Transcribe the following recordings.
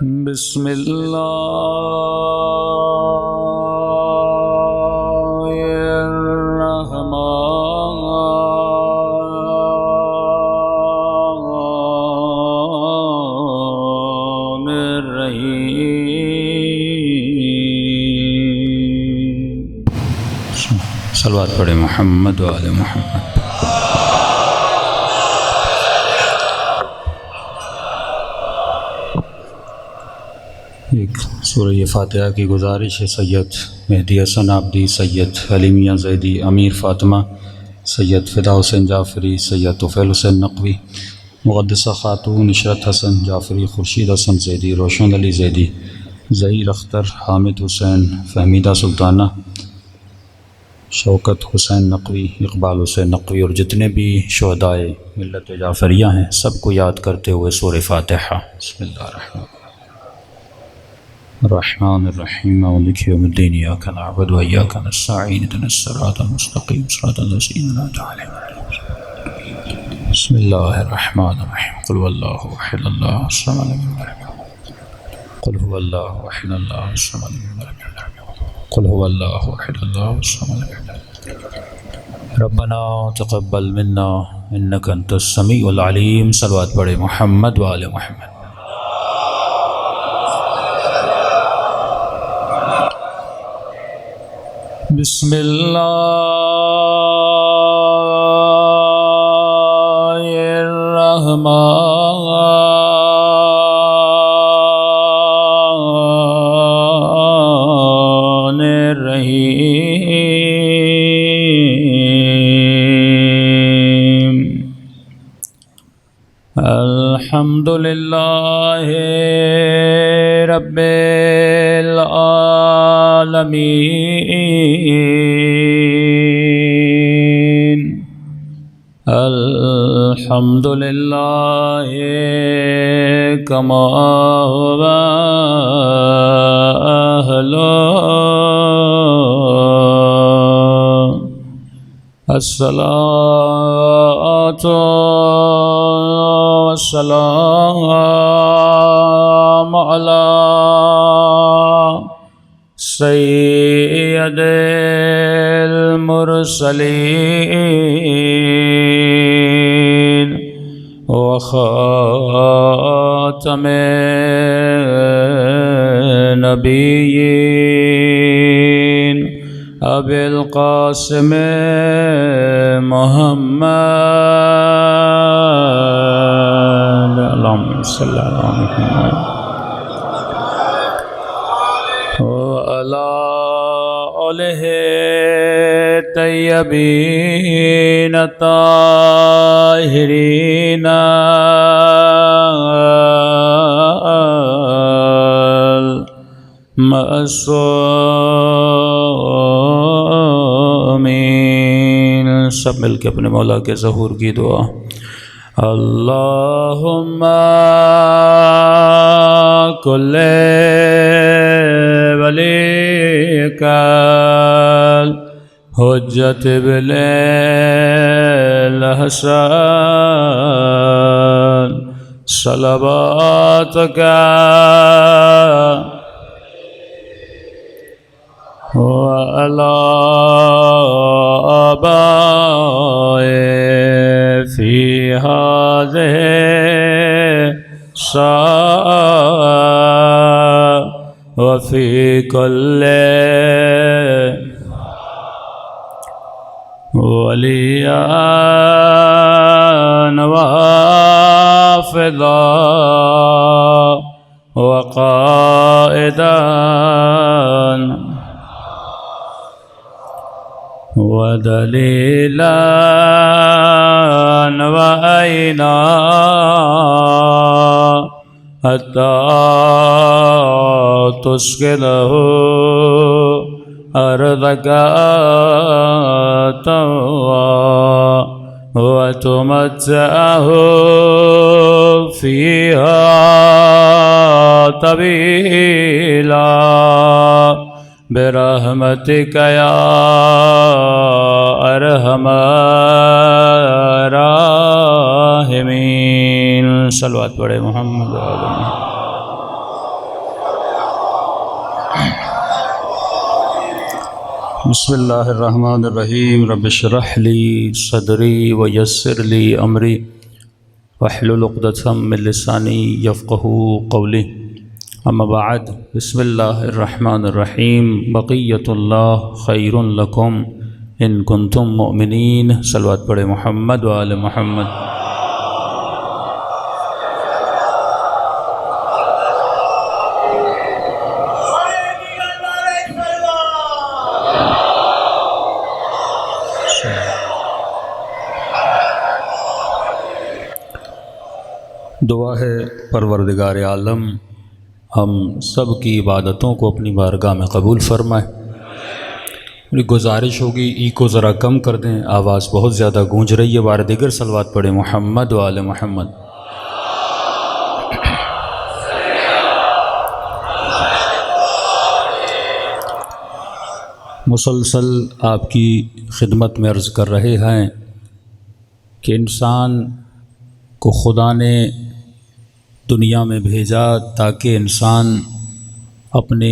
بسم اللہ الرحمن الرحیم۔ صلوات پڑھے محمد و آل محمد۔ ایک سورہ فاتحہ کی گزارش ہے۔ سید مہدی حسن عابدی، سید علی میاں زیدی، امیر فاطمہ، سید فدا حسین جعفری، سید طفیل حسین نقوی، مقدسہ خاتون عشرت حسن جعفری، خورشید حسن زیدی، روشن علی زیدی، ظہیر اختر، حامد حسین، فہمیدہ سلطانہ، شوکت حسین نقوی، اقبال حسین نقوی اور جتنے بھی شہدائے ملت جعفریہ ہیں سب کو یاد کرتے ہوئے سورہ فاتحہ۔ بسم اللہ الرحمن الرحیم مالک یوم الدین، ایاک نعبد و ایاک نستعین، اهدنا الصراط المستقیم صراط الذین انعمت علیہم۔ بسم اللہ الرحمن الرحیم۔ قل هو اللہ احد اللہ الصمد لم یلد ولم یولد، قل هو اللہ احد اللہ الصمد لم یلد ولم یولد، قل هو اللہ احد اللہ الصمد لم یلد ولم یولد، ربنا تقبل منا انک انت السمیع العلیم۔ صلوات پڑھے محمد و آل محمد۔ بسم اللہ الرحمن الرحیم۔ الحمد للہ رب العالمین، الحمد للہ کما هو اہلہ، الصلاۃ والسلام علی سید المرسلین وخاتم النبیین ابی القاسم محمد، اللہم صلی اللہ علیہ وسلم وعلی آلہ طیبین الطاہرین المعصومین۔ سب مل کے اپنے مولا کے ظہور کی دعا۔ اللہم کل ولیک حجت ابن الحسن صلواتک وعلی آبائه فی هذه الساعة وفي كل وليا وحافظا وقائدا ودليلا وعينا حتى تسكنه أرضك طوعا وتمتعه فيها طويلا برحمتک یا ارحم الراحمین۔ صلوات پڑھے محمد بسم اللہ الرحمن الرحیم رب اشرح لی صدری ویسر لی امری واحلل عقدۃ من لسانی یفقہوا قولی اما بعد بسم اللہ الرحمن الرحیم بقیۃ اللہ خیر لکم ان کنتم مؤمنین صلوات پڑھے محمد و آل محمد۔ دعا ہے پروردگار عالم ہم سب کی عبادتوں کو اپنی بارگاہ میں قبول فرمائے۔ میری گزارش ہوگی ایکو ذرا کم کر دیں، آواز بہت زیادہ گونج رہی ہے۔ بار دیگر صلوات پڑھیں محمد و آل محمد۔ مسلسل آپ کی خدمت میں عرض کر رہے ہیں کہ انسان کو خدا نے دنیا میں بھیجا تاکہ انسان اپنے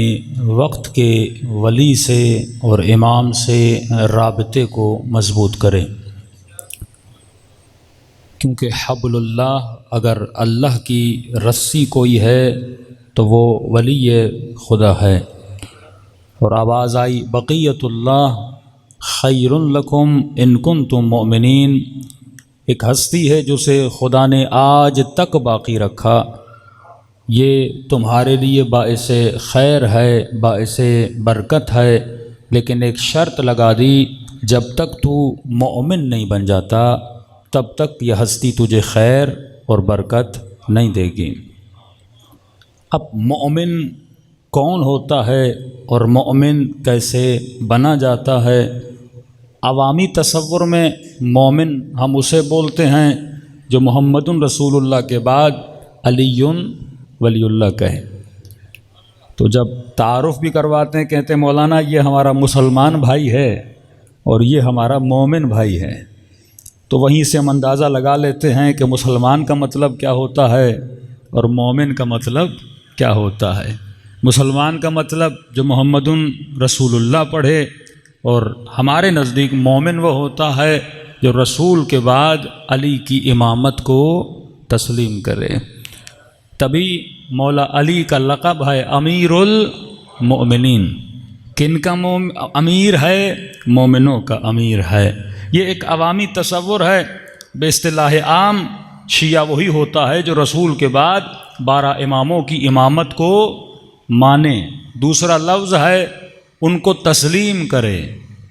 وقت کے ولی سے اور امام سے رابطے کو مضبوط کرے، کیونکہ حبل اللہ، اگر اللہ کی رسی کوئی ہے تو وہ ولی خدا ہے۔ اور آواز آئی بقیۃ اللہ خیر لکم ان کنتم مؤمنین، ایک ہستی ہے جسے خدا نے آج تک باقی رکھا، یہ تمہارے لیے باعث خیر ہے، باعث برکت ہے، لیکن ایک شرط لگا دی، جب تک تو مومن نہیں بن جاتا تب تک یہ ہستی تجھے خیر اور برکت نہیں دے گی۔ اب مومن کون ہوتا ہے اور مومن کیسے بنا جاتا ہے؟ عوامی تصور میں مومن ہم اسے بولتے ہیں جو محمد رسول اللہ کے بعد علی ولی اللہ کہے، تو جب تعارف بھی کرواتے ہیں کہتے ہیں مولانا یہ ہمارا مسلمان بھائی ہے اور یہ ہمارا مومن بھائی ہے، تو وہیں سے ہم اندازہ لگا لیتے ہیں کہ مسلمان کا مطلب کیا ہوتا ہے اور مومن کا مطلب کیا ہوتا ہے۔ مسلمان کا مطلب جو محمد رسول اللہ پڑھے، اور ہمارے نزدیک مومن وہ ہوتا ہے جو رسول کے بعد علی کی امامت کو تسلیم کرے۔ تبھی مولا علی کا لقب ہے امیر المؤمنین۔ کن کا امیر ہے؟ مومنوں کا امیر ہے۔ یہ ایک عوامی تصور ہے، بے اصطلاح عام شیعہ وہی ہوتا ہے جو رسول کے بعد 12 اماموں کی امامت کو مانے۔ دوسرا لفظ ہے ان کو تسلیم کرے،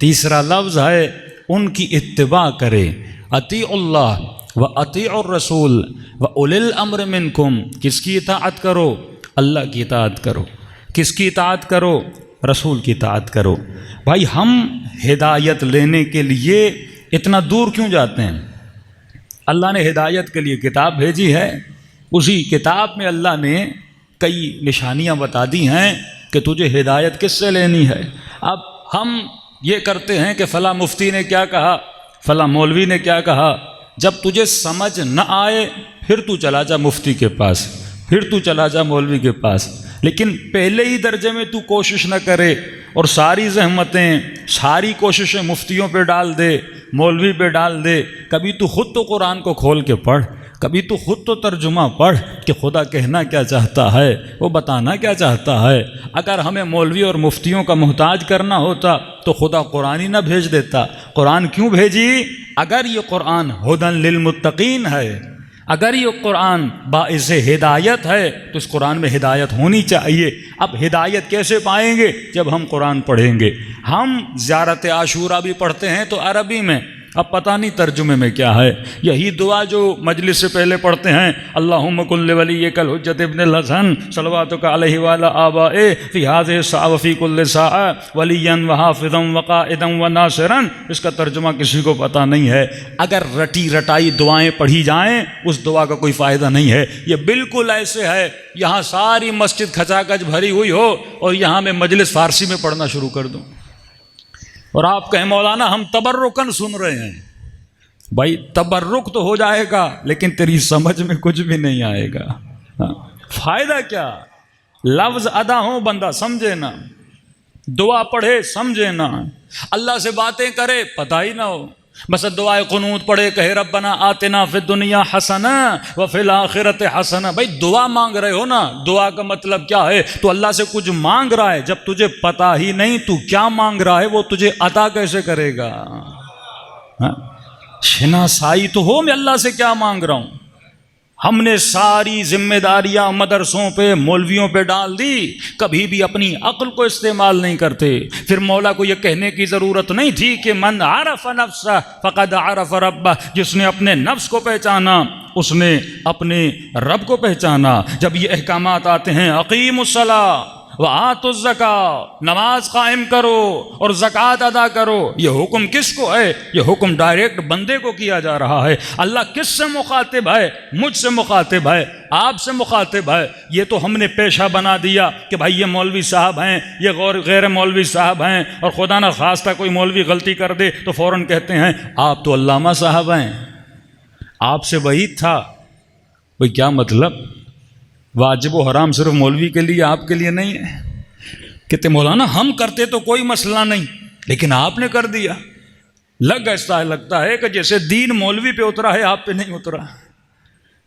تیسرا لفظ ہے ان کی اتباع کرے۔ اطیع اللہ و اطیع الرسول و اولی الامر منکم، کس کی اطاعت کرو؟ اللہ کی اطاعت کرو۔ کس کی اطاعت کرو؟ رسول کی اطاعت کرو۔ بھائی ہم ہدایت لینے کے لیے اتنا دور کیوں جاتے ہیں؟ اللہ نے ہدایت کے لیے کتاب بھیجی ہے، اسی کتاب میں اللہ نے کئی نشانیاں بتا دی ہیں کہ تجھے ہدایت کس سے لینی ہے۔ اب ہم یہ کرتے ہیں کہ فلاں مفتی نے کیا کہا، فلاں مولوی نے کیا کہا، جب تجھے سمجھ نہ آئے پھر تو چلا جا مفتی کے پاس، پھر تو چلا جا مولوی کے پاس، لیکن پہلے ہی درجے میں تو کوشش نہ کرے اور ساری زحمتیں، ساری کوششیں مفتیوں پہ ڈال دے، مولوی پہ ڈال دے۔ کبھی تو خود تو قرآن کو کھول کے پڑھ، کبھی تو خود تو ترجمہ پڑھ کہ خدا کہنا کیا چاہتا ہے، وہ بتانا کیا چاہتا ہے۔ اگر ہمیں مولوی اور مفتیوں کا محتاج کرنا ہوتا تو خدا قرآن ہی نہ بھیج دیتا۔ قرآن کیوں بھیجی؟ اگر یہ قرآن ہدی للمتقین ہے، اگر یہ قرآن باعث ہدایت ہے تو اس قرآن میں ہدایت ہونی چاہیے۔ اب ہدایت کیسے پائیں گے؟ جب ہم قرآن پڑھیں گے۔ ہم زیارت عاشورہ بھی پڑھتے ہیں تو عربی میں، اب پتہ نہیں ترجمے میں کیا ہے۔ یہی دعا جو مجلس سے پہلے پڑھتے ہیں، اللہم کن لولیک الحجۃ ابن الحسن صلواتک علیہ وعلی آبائہ فی ہذہ الساعۃ وفی کل ساعۃ ولیا وحافظا وقائدا وناصرا، اس کا ترجمہ کسی کو پتہ نہیں ہے۔ اگر رٹی رٹائی دعائیں پڑھی جائیں اس دعا کا کوئی فائدہ نہیں ہے۔ یہ بالکل ایسے ہے یہاں ساری مسجد کھچا کھچ بھری ہوئی ہو اور یہاں میں مجلس فارسی میں پڑھنا شروع کر دوں اور آپ کہیں مولانا ہم تبرکن سن رہے ہیں۔ بھائی تبرک تو ہو جائے گا لیکن تیری سمجھ میں کچھ بھی نہیں آئے گا۔ فائدہ کیا؟ لفظ ادا ہو بندہ سمجھے نا، دعا پڑھے سمجھے نہ، اللہ سے باتیں کرے پتہ ہی نہ ہو، بس دعائے قنوت پڑھے کہے ربنا آتنا فی الدنیا حسنہ وفی الآخرۃ حسنہ۔ بھائی دعا مانگ رہے ہو نا، دعا کا مطلب کیا ہے؟ تو اللہ سے کچھ مانگ رہا ہے، جب تجھے پتہ ہی نہیں تو کیا مانگ رہا ہے وہ تجھے عطا کیسے کرے گا؟ شناسائی تو ہو میں اللہ سے کیا مانگ رہا ہوں۔ ہم نے ساری ذمہ داریاں مدرسوں پہ مولویوں پہ ڈال دی، کبھی بھی اپنی عقل کو استعمال نہیں کرتے۔ پھر مولا کو یہ کہنے کی ضرورت نہیں تھی کہ من عرف نفسہ فقد عرف ربہ، جس نے اپنے نفس کو پہچانا اس نے اپنے رب کو پہچانا۔ جب یہ احکامات آتے ہیں اقیموا الصلاۃ وآتوا الزکاۃ، نماز قائم کرو اور زکوٰۃ ادا کرو، یہ حکم کس کو ہے؟ یہ حکم ڈائریکٹ بندے کو کیا جا رہا ہے۔ اللہ کس سے مخاطب ہے؟ مجھ سے مخاطب ہے، آپ سے مخاطب ہے۔ یہ تو ہم نے پیشہ بنا دیا کہ بھائی یہ مولوی صاحب ہیں، یہ غیر مولوی صاحب ہیں، اور خدا نہ خواستہ کوئی مولوی غلطی کر دے تو فوراً کہتے ہیں آپ تو علامہ صاحب ہیں، آپ سے وعید تھا۔ بھائی کیا مطلب؟ واجب و حرام صرف مولوی کے لیے، آپ کے لیے نہیں ہے؟ کہتے مولانا ہم کرتے تو کوئی مسئلہ نہیں، لیکن آپ نے کر دیا۔ لگتا ہے کہ جیسے دین مولوی پہ اترا ہے آپ پہ نہیں اترا،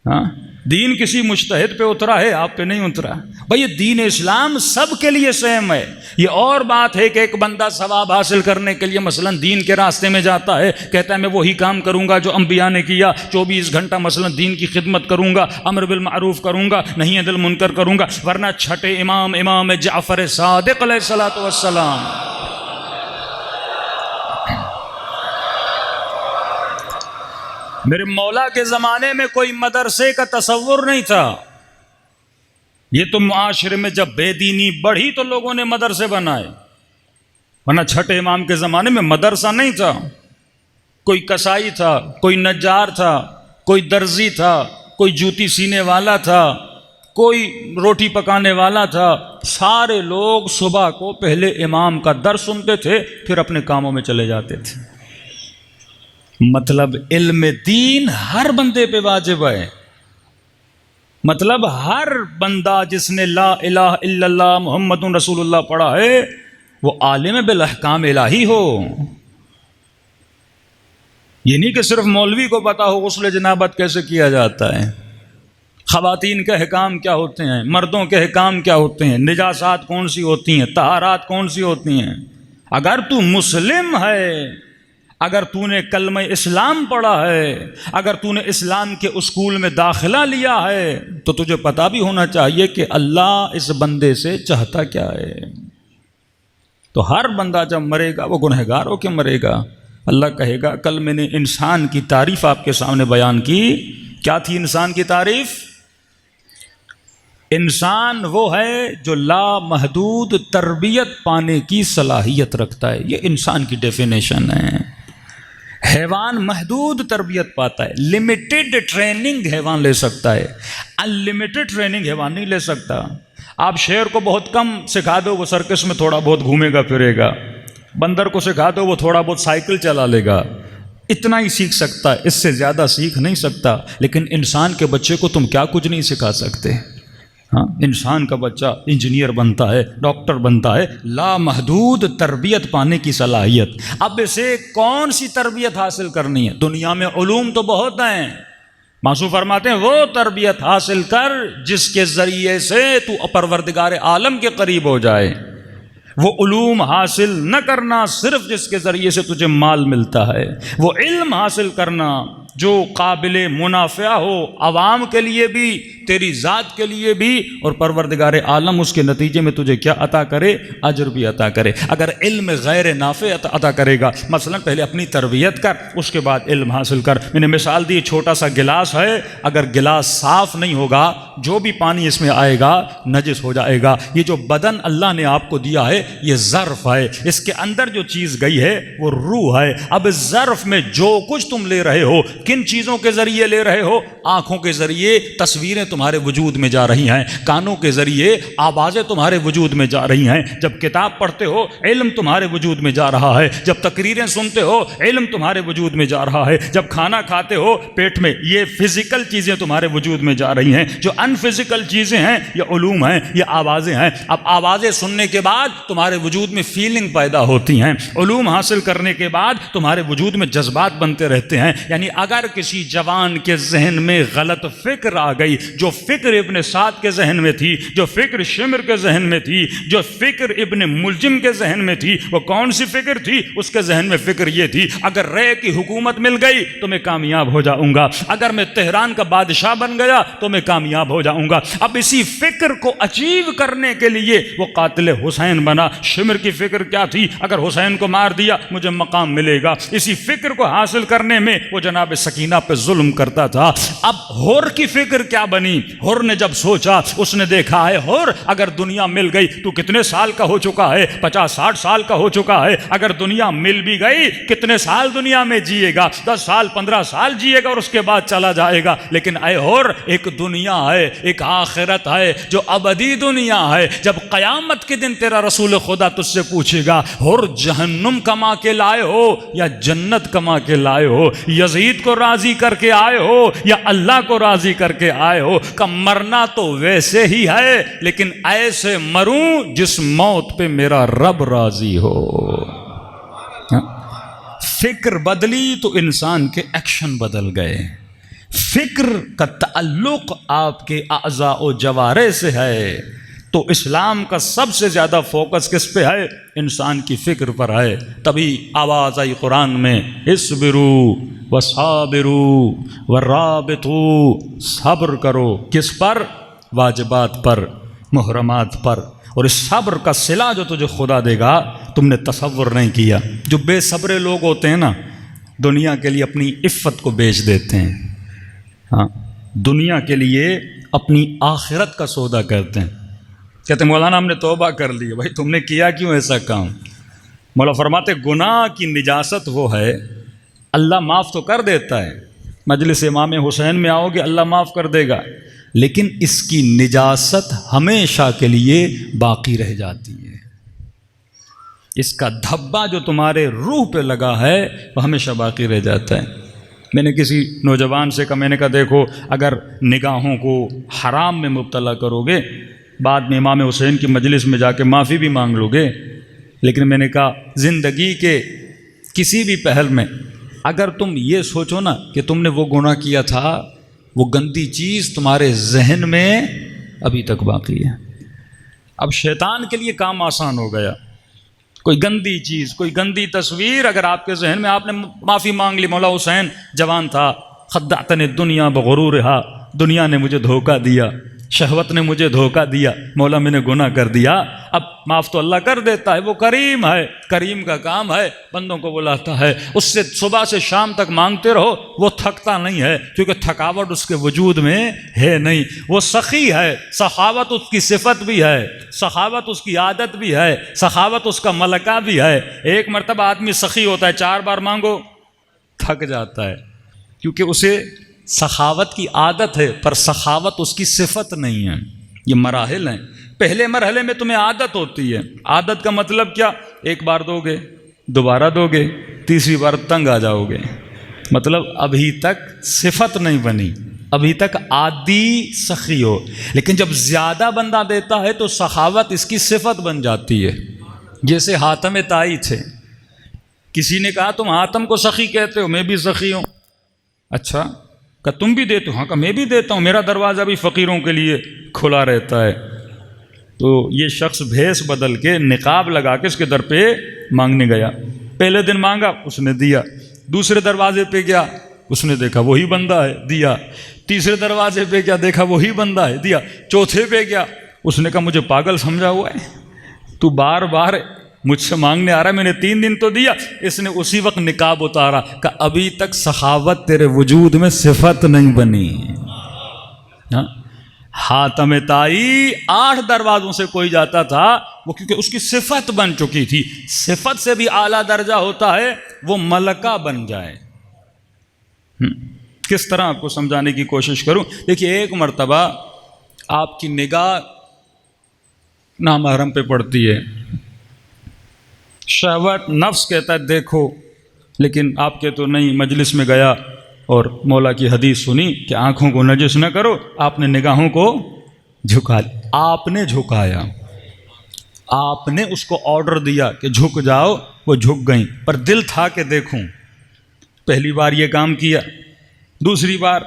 ہاں دین کسی مجتہد پہ اترا ہے آپ پہ نہیں اترا۔ بھائی یہ دین اسلام سب کے لیے سیم ہے۔ یہ اور بات ہے کہ ایک بندہ ثواب حاصل کرنے کے لیے مثلا دین کے راستے میں جاتا ہے، کہتا ہے میں وہی کام کروں گا جو انبیاء نے کیا، 24 گھنٹہ مثلا دین کی خدمت کروں گا، امر بالمعروف کروں گا، نہی عن المنکر کروں گا، ورنہ چھٹے امام جعفر صادق علیہ الصلوۃ والسلام میرے مولا کے زمانے میں کوئی مدرسے کا تصور نہیں تھا۔ یہ تو معاشرے میں جب بے دینی بڑھی تو لوگوں نے مدرسے بنائے، ورنہ چھٹے امام کے زمانے میں مدرسہ نہیں تھا۔ کوئی کسائی تھا، کوئی نجار تھا، کوئی درزی تھا، کوئی جوتی سینے والا تھا، کوئی روٹی پکانے والا تھا، سارے لوگ صبح کو پہلے امام کا درس سنتے تھے پھر اپنے کاموں میں چلے جاتے تھے۔ مطلب علم دین ہر بندے پہ واجب ہے، مطلب ہر بندہ جس نے لا الہ الا اللہ محمد رسول اللہ پڑھا ہے وہ عالم بالاحکام الہی ہو۔ یہ نہیں کہ صرف مولوی کو پتا ہو غسل جنابت کیسے کیا جاتا ہے، خواتین کے احکام کیا ہوتے ہیں، مردوں کے احکام کیا ہوتے ہیں، نجاسات کون سی ہوتی ہیں، طہارات کون سی ہوتی ہیں۔ اگر تو مسلم ہے، اگر تو نے کلمہ اسلام پڑھا ہے، اگر تو نے اسلام کے اسکول میں داخلہ لیا ہے تو تجھے پتہ بھی ہونا چاہیے کہ اللہ اس بندے سے چاہتا کیا ہے۔ تو ہر بندہ جب مرے گا وہ گنہگار ہو کے مرے گا۔ اللہ کہے گا کل میں نے انسان کی تعریف آپ کے سامنے بیان کی، کیا تھی انسان کی تعریف؟ انسان وہ ہے جو لامحدود تربیت پانے کی صلاحیت رکھتا ہے، یہ انسان کی ڈیفینیشن ہے۔ حیوان محدود تربیت پاتا ہے، لمیٹڈ ٹریننگ حیوان لے سکتا ہے، انلمیٹڈ ٹریننگ حیوان نہیں لے سکتا۔ آپ شیر کو بہت کم سکھا دو وہ سرکس میں تھوڑا بہت گھومے گا پھرے گا، بندر کو سکھا دو وہ تھوڑا بہت سائیکل چلا لے گا، اتنا ہی سیکھ سکتا ہے، اس سے زیادہ سیکھ نہیں سکتا۔ لیکن انسان کے بچے کو تم کیا کچھ نہیں سکھا سکتے۔ ہاں انسان کا بچہ انجینئر بنتا ہے، ڈاکٹر بنتا ہے، لامحدود تربیت پانے کی صلاحیت۔ اب اسے کون سی تربیت حاصل کرنی ہے؟ دنیا میں علوم تو بہت ہیں، معصوم فرماتے ہیں وہ تربیت حاصل کر جس کے ذریعے سے تو پروردگار عالم کے قریب ہو جائے۔ وہ علوم حاصل نہ کرنا صرف جس کے ذریعے سے تجھے مال ملتا ہے، وہ علم حاصل کرنا جو قابل منافع ہو عوام کے لیے بھی، تیری ذات کے لیے بھی، اور پروردگار عالم اس کے نتیجے میں تجھے کیا عطا کرے؟ اجر بھی عطا کرے۔ اگر علم غیر نافع عطا کرے گا، مثلا پہلے اپنی تربیت کر اس کے بعد علم حاصل کر۔ میں نے مثال دی، چھوٹا سا گلاس ہے، اگر گلاس صاف نہیں ہوگا جو بھی پانی اس میں آئے گا نجس ہو جائے گا۔ یہ جو بدن اللہ نے آپ کو دیا ہے یہ ظرف ہے، اس کے اندر جو چیز گئی ہے وہ روح ہے۔ اب اس ظرف میں جو کچھ تم لے رہے ہو کن چیزوں کے ذریعے لے رہے ہو؟ آنکھوں کے ذریعے تصویریں تمہارے وجود میں جا رہی ہیں، کانوں کے ذریعے آوازیں تمہارے وجود میں جا رہی ہیں، جب کتاب پڑھتے ہو علم تمہارے وجود میں جا رہا ہے، جب تقریریں سنتے ہو علم تمہارے وجود میں جا رہا ہے، جب کھانا کھاتے ہو پیٹ میں، یہ فزیکل چیزیں تمہارے وجود میں جا رہی ہیں۔ جو ان فزیکل چیزیں ہیں یہ علوم ہیں، یہ آوازیں ہیں۔ اب آوازیں سننے کے بعد تمہارے وجود میں فیلنگ پیدا ہوتی ہیں، علوم حاصل کرنے کے بعد تمہارے وجود میں جذبات بنتے رہتے ہیں۔ یعنی اگر کسی جوان کے ذہن میں غلط فکر آ گئی، جو فکر ابن سعد کے ذہن میں تھی، جو فکر شمر کے ذہن میں تھی، جو فکر ابن ملجم کے ذہن میں تھی، وہ کون سی فکر تھی؟ اس کے ذہن میں فکر یہ تھی، اگر رے کی حکومت مل گئی تو میں کامیاب ہو جاؤں گا، اگر میں تہران کا بادشاہ بن گیا تو میں کامیاب ہو جاؤں گا۔ اب اسی فکر کو اچیو کرنے کے لیے وہ قاتل حسین بنا۔ شمر کی فکر کیا تھی؟ اگر حسین کو مار دیا مجھے مقام ملے گا۔ اسی فکر کو حاصل کرنے میں وہ جناب سکینہ پہ ظلم کرتا تھا۔ اب حر کی فکر کیا بنی؟ حر نے جب سوچا، اس نے دیکھا ہے حر اگر دنیا مل گئی، تو کتنے سال کا ہو چکا ہے؟ 50-60 سال کا ہو چکا ہے۔ اگر دنیا مل بھی گئی کتنے سال دنیا میں جیے گا؟ 10 سال 15 سال جیے گا اور اس کے بعد چلا جائے گا۔ لیکن اے حر، ایک دنیا ہے، ایک آخرت ہے جو ابدی دنیا ہے۔ جب قیامت کے دن تیرا رسول خدا تجھ سے پوچھے گا حر جہنم کما کے لائے ہو یا جنت کما کے لائے ہو، یزید کو راضی کر کے آئے ہو یا اللہ کو راضی کر کے آئے ہو؟ کہ مرنا تو ویسے ہی ہے لیکن ایسے مروں جس موت پہ میرا رب راضی ہو۔ فکر بدلی تو انسان کے ایکشن بدل گئے۔ فکر کا تعلق آپ کے اعضاء و جوارح سے ہے تو اسلام کا سب سے زیادہ فوکس کس پہ ہے؟ انسان کی فکر پر ہے۔ تبھی آواز آئی قرآن میں، اصبروا وصابروا ورابطوا، صبر کرو۔ کس پر؟ واجبات پر، محرمات پر۔ اور اس صبر کا صلہ جو تجھے خدا دے گا تم نے تصور نہیں کیا۔ جو بے صبر لوگ ہوتے ہیں نا، دنیا کے لیے اپنی عفت کو بیچ دیتے ہیں، ہاں، دنیا کے لیے اپنی آخرت کا سودا کرتے ہیں۔ کہتے ہیں مولانا ہم نے توبہ کر لی۔ بھائی تم نے کیا کیوں ایسا کام؟ مولا فرماتے گناہ کی نجاست وہ ہے، اللہ معاف تو کر دیتا ہے، مجلس امام حسین میں آؤ گے اللہ معاف کر دے گا، لیکن اس کی نجاست ہمیشہ کے لیے باقی رہ جاتی ہے۔ اس کا دھبا جو تمہارے روح پہ لگا ہے وہ ہمیشہ باقی رہ جاتا ہے۔ میں نے کسی نوجوان سے کہا، میں نے کہا دیکھو اگر نگاہوں کو حرام میں مبتلا کرو گے، بعد میں امام حسین کی مجلس میں جا کے معافی بھی مانگ لو گے، لیکن میں نے کہا زندگی کے کسی بھی پہل میں اگر تم یہ سوچو نا کہ تم نے وہ گناہ کیا تھا، وہ گندی چیز تمہارے ذہن میں ابھی تک باقی ہے۔ اب شیطان کے لیے کام آسان ہو گیا۔ کوئی گندی چیز، کوئی گندی تصویر اگر آپ کے ذہن میں، آپ نے معافی مانگ لی، مولا حسین جوان تھا، خدعتنی الدنیا بغرورہا، دنیا نے مجھے دھوکہ دیا، شہوت نے مجھے دھوکہ دیا، مولا میں نے گناہ کر دیا، اب معاف تو اللہ کر دیتا ہے، وہ کریم ہے، کریم کا کام ہے، بندوں کو بلاتا ہے، اس سے صبح سے شام تک مانگتے رہو، وہ تھکتا نہیں ہے کیونکہ تھکاوٹ اس کے وجود میں ہے نہیں۔ وہ سخی ہے، سخاوت اس کی صفت بھی ہے، سخاوت اس کی عادت بھی ہے، سخاوت اس کا ملکہ بھی ہے۔ ایک مرتبہ آدمی سخی ہوتا ہے، 4 بار مانگو تھک جاتا ہے کیونکہ اسے سخاوت کی عادت ہے، پر سخاوت اس کی صفت نہیں ہے۔ یہ مراحل ہیں۔ پہلے مرحلے میں تمہیں عادت ہوتی ہے۔ عادت کا مطلب کیا؟ 1 بار دو گے، دوبارہ دو گے، تیسری بار تنگ آ جاؤ گے، مطلب ابھی تک صفت نہیں بنی، ابھی تک عادی سخی ہو۔ لیکن جب زیادہ بندہ دیتا ہے تو سخاوت اس کی صفت بن جاتی ہے۔ جیسے حاتم طائی تھے، کسی نے کہا تم حاتم کو سخی کہتے ہو، میں بھی سخی ہوں۔ اچھا، کہ تم بھی دیتے ہو؟ ہاں، کہ میں بھی دیتا ہوں، میرا دروازہ بھی فقیروں کے لیے کھلا رہتا ہے۔ تو یہ شخص بھیس بدل کے نقاب لگا کے اس کے در پہ مانگنے گیا۔ پہلے دن مانگا، اس نے دیا۔ دوسرے دروازے پہ گیا، اس نے دیکھا وہی بندہ ہے، دیا۔ تیسرے دروازے پہ گیا، دیکھا وہی بندہ ہے، دیا۔ چوتھے پہ گیا، اس نے کہا مجھے پاگل سمجھا ہوا ہے، تو بار بار مجھ سے مانگنے آ رہا ہے، میں نے 3 دن تو دیا۔ اس نے اسی وقت نقاب اتارا کہ ابھی تک سخاوت تیرے وجود میں صفت نہیں بنی۔ حاتم طائی 8 دروازوں سے کوئی جاتا تھا، وہ کیونکہ اس کی صفت بن چکی تھی۔ صفت سے بھی اعلیٰ درجہ ہوتا ہے وہ ملکہ بن جائے، کس طرح آپ کو سمجھانے کی کوشش کروں؟ دیکھیے، ایک مرتبہ آپ کی نگاہ نامحرم پہ پڑتی ہے، شہوت نفس کہتا ہے دیکھو، لیکن آپ کے تو نہیں، مجلس میں گیا اور مولا کی حدیث سنی کہ آنکھوں کو نجس نہ کرو، آپ نے نگاہوں کو جھکا لیا، آپ نے جھکایا، آپ نے اس کو آرڈر دیا کہ جھک جاؤ، وہ جھک گئیں، پر دل تھا کہ دیکھوں۔ پہلی بار یہ کام کیا، دوسری بار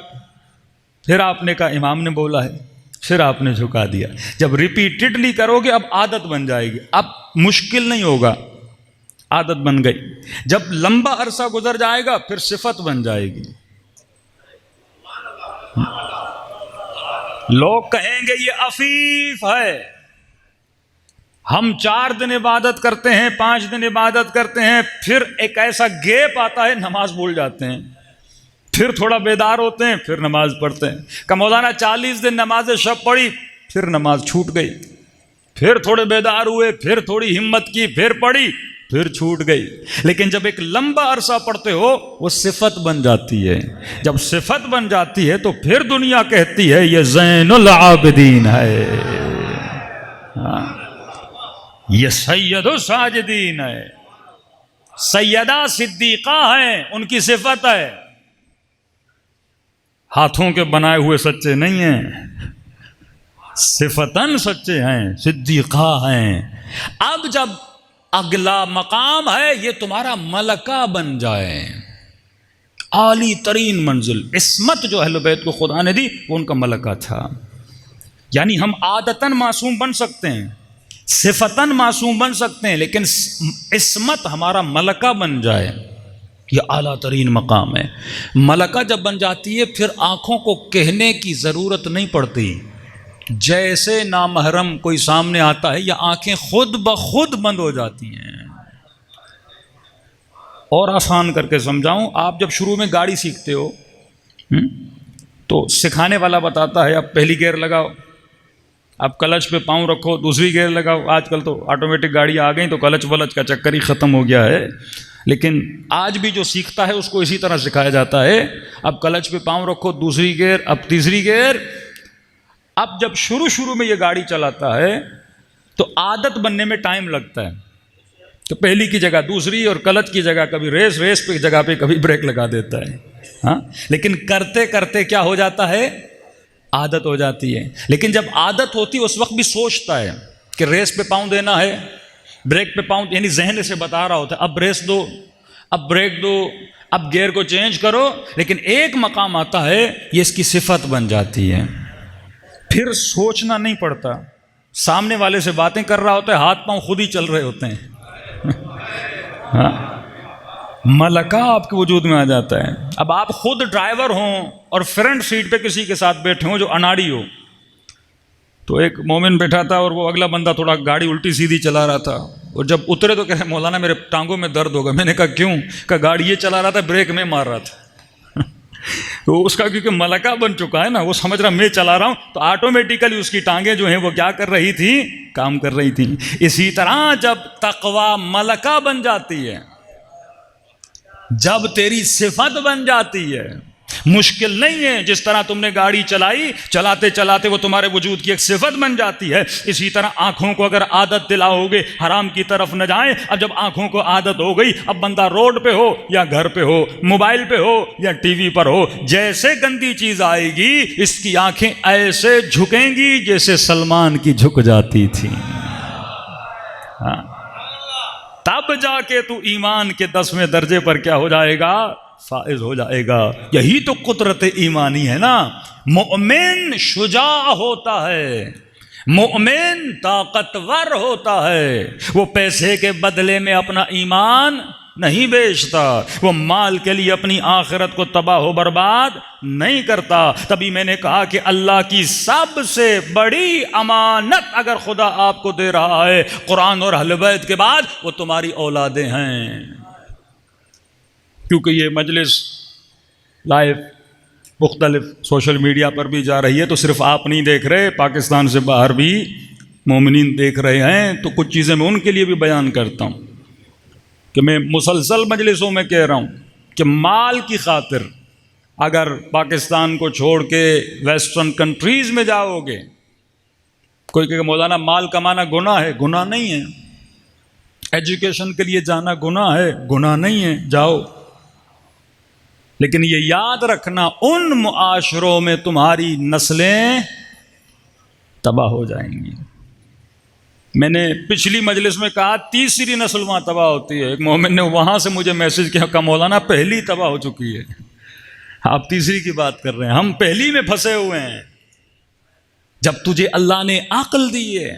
پھر آپ نے کہا امام نے بولا ہے، پھر آپ نے جھکا دیا۔ جب ریپیٹڈلی کرو گے اب عادت بن جائے گی، اب مشکل نہیں ہوگا، عادت بن گئی۔ جب لمبا عرصہ گزر جائے گا پھر صفت بن جائے گی۔ لوگ کہیں گے یہ عفیف ہے، ہم 4 دن عبادت کرتے ہیں، 5 دن عبادت کرتے ہیں، پھر ایک ایسا گیپ آتا ہے نماز بھول جاتے ہیں، پھر تھوڑا بیدار ہوتے ہیں، پھر نماز پڑھتے ہیں۔ کہ مولانا 40 دن نماز شب پڑھی، پھر نماز چھوٹ گئی، پھر تھوڑے بیدار ہوئے، پھر تھوڑی ہمت کی، پھر پڑھی، پھر چھوٹ گئی۔ لیکن جب ایک لمبا عرصہ پڑھتے ہو وہ صفت بن جاتی ہے۔ جب صفت بن جاتی ہے تو پھر دنیا کہتی ہے یہ زین العابدین ہے، یہ سید الساجدین ہے، سیدہ صدیقہ ہیں، ان کی صفت ہے۔ ہاتھوں کے بنائے ہوئے سچے نہیں ہیں، صفتاً سچے ہیں، صدیقہ ہیں۔ اب جب اگلا مقام ہے یہ تمہارا ملکہ بن جائے، عالی ترین منزل، عصمت جو اہل بیت کو خدا نے دی وہ ان کا ملکہ تھا۔ یعنی ہم عادتاً معصوم بن سکتے ہیں، صفتاً معصوم بن سکتے ہیں، لیکن عصمت ہمارا ملکہ بن جائے یہ اعلیٰ ترین مقام ہے۔ ملکہ جب بن جاتی ہے پھر آنکھوں کو کہنے کی ضرورت نہیں پڑتی، جیسے نامحرم کوئی سامنے آتا ہے یا آنکھیں خود بخود بند ہو جاتی ہیں۔ اور آسان کر کے سمجھاؤں، آپ جب شروع میں گاڑی سیکھتے ہو تو سکھانے والا بتاتا ہے اب پہلی گیئر لگاؤ، اب کلچ پہ پاؤں رکھو، دوسری گیئر لگاؤ۔ آج کل تو آٹومیٹک گاڑی آ گئی تو کلچ ولچ کا چکر ہی ختم ہو گیا ہے، لیکن آج بھی جو سیکھتا ہے اس کو اسی طرح سکھایا جاتا ہے، اب کلچ پہ پاؤں رکھو، دوسری گیئر، اب تیسری گیئر۔ اب جب شروع میں یہ گاڑی چلاتا ہے تو عادت بننے میں ٹائم لگتا ہے، تو پہلی کی جگہ دوسری اور کلچ کی جگہ کبھی ریس پہ جگہ پہ کبھی بریک لگا دیتا ہے، ہاں، لیکن کرتے کرتے کیا ہو جاتا ہے، عادت ہو جاتی ہے۔ لیکن جب عادت ہوتی ہے اس وقت بھی سوچتا ہے کہ ریس پہ پاؤں دینا ہے، بریک پہ پاؤں، یعنی ذہن سے بتا رہا ہوتا ہے اب ریس دو، اب بریک دو، اب گیئر کو چینج کرو۔ لیکن ایک مقام آتا ہے یہ اس کی صفت بن جاتی ہے، پھر سوچنا نہیں پڑتا، سامنے والے سے باتیں کر رہا ہوتا ہے، ہاتھ پاؤں خود ہی چل رہے ہوتے ہیں، ہاں، ملکہ آپ کے وجود میں آ جاتا ہے۔ اب آپ خود ڈرائیور ہوں اور فرنٹ سیٹ پہ کسی کے ساتھ بیٹھے ہوں جو اناڑی ہو، تو ایک مومن بیٹھا تھا اور وہ اگلا بندہ تھوڑا گاڑی الٹی سیدھی چلا رہا تھا، اور جب اترے تو کہہ رہے مولانا میرے ٹانگوں میں درد ہوگا۔ میں نے کہا کیوں؟ کہ گاڑی یہ چلا رہا تھا، بریک میں مار رہا تھا۔ تو اس کا کیونکہ ملکہ بن چکا ہے نا، وہ سمجھ رہا میں چلا رہا ہوں، تو آٹومیٹیکلی اس کی ٹانگیں جو ہیں وہ کیا کر رہی تھی، کام کر رہی تھی۔ اسی طرح جب تقوی ملکہ بن جاتی ہے، جب تیری صفت بن جاتی ہے، مشکل نہیں ہے۔ جس طرح تم نے گاڑی چلائی، چلاتے چلاتے وہ تمہارے وجود کی ایک صفت بن جاتی ہے، اسی طرح آنکھوں کو اگر عادت دلاؤ گے حرام کی طرف نہ جائیں۔ اب جب آنکھوں کو عادت ہو گئی، اب بندہ روڈ پہ ہو یا گھر پہ ہو، موبائل پہ ہو یا ٹی وی پر ہو، جیسے گندی چیز آئے گی اس کی آنکھیں ایسے جھکیں گی جیسے سلمان کی جھک جاتی تھی، ہاں، تب جا کے تو ایمان کے 10ویں درجے پر کیا ہو جائے گا، فائز ہو جائے گا۔ یہی تو قدرت ایمانی ہے نا۔ مومن شجاع ہوتا ہے، مومن طاقتور ہوتا ہے، وہ پیسے کے بدلے میں اپنا ایمان نہیں بیچتا، وہ مال کے لیے اپنی آخرت کو تباہ و برباد نہیں کرتا۔ تبھی میں نے کہا کہ اللہ کی سب سے بڑی امانت اگر خدا آپ کو دے رہا ہے قرآن اور اہل بیت کے بعد، وہ تمہاری اولادیں ہیں۔ کیونکہ یہ مجلس لائیو مختلف سوشل میڈیا پر بھی جا رہی ہے، تو صرف آپ نہیں دیکھ رہے، پاکستان سے باہر بھی مومنین دیکھ رہے ہیں، تو کچھ چیزیں میں ان کے لیے بھی بیان کرتا ہوں کہ میں مسلسل مجلسوں میں کہہ رہا ہوں کہ مال کی خاطر اگر پاکستان کو چھوڑ کے ویسٹرن کنٹریز میں جاؤ گے، کوئی کہ مولانا مال کمانا گناہ ہے، گناہ نہیں ہے۔ ایجوکیشن کے لیے جانا گناہ ہے، گناہ نہیں ہے، جاؤ۔ لیکن یہ یاد رکھنا ان معاشروں میں تمہاری نسلیں تباہ ہو جائیں گی۔ میں نے پچھلی مجلس میں کہا تیسری نسل وہاں تباہ ہوتی ہے۔ ایک مومن نے وہاں سے مجھے میسج کیا کہ مولانا پہلی تباہ ہو چکی ہے، آپ تیسری کی بات کر رہے ہیں، ہم پہلی میں پھنسے ہوئے ہیں۔ جب تجھے اللہ نے عقل دی ہے،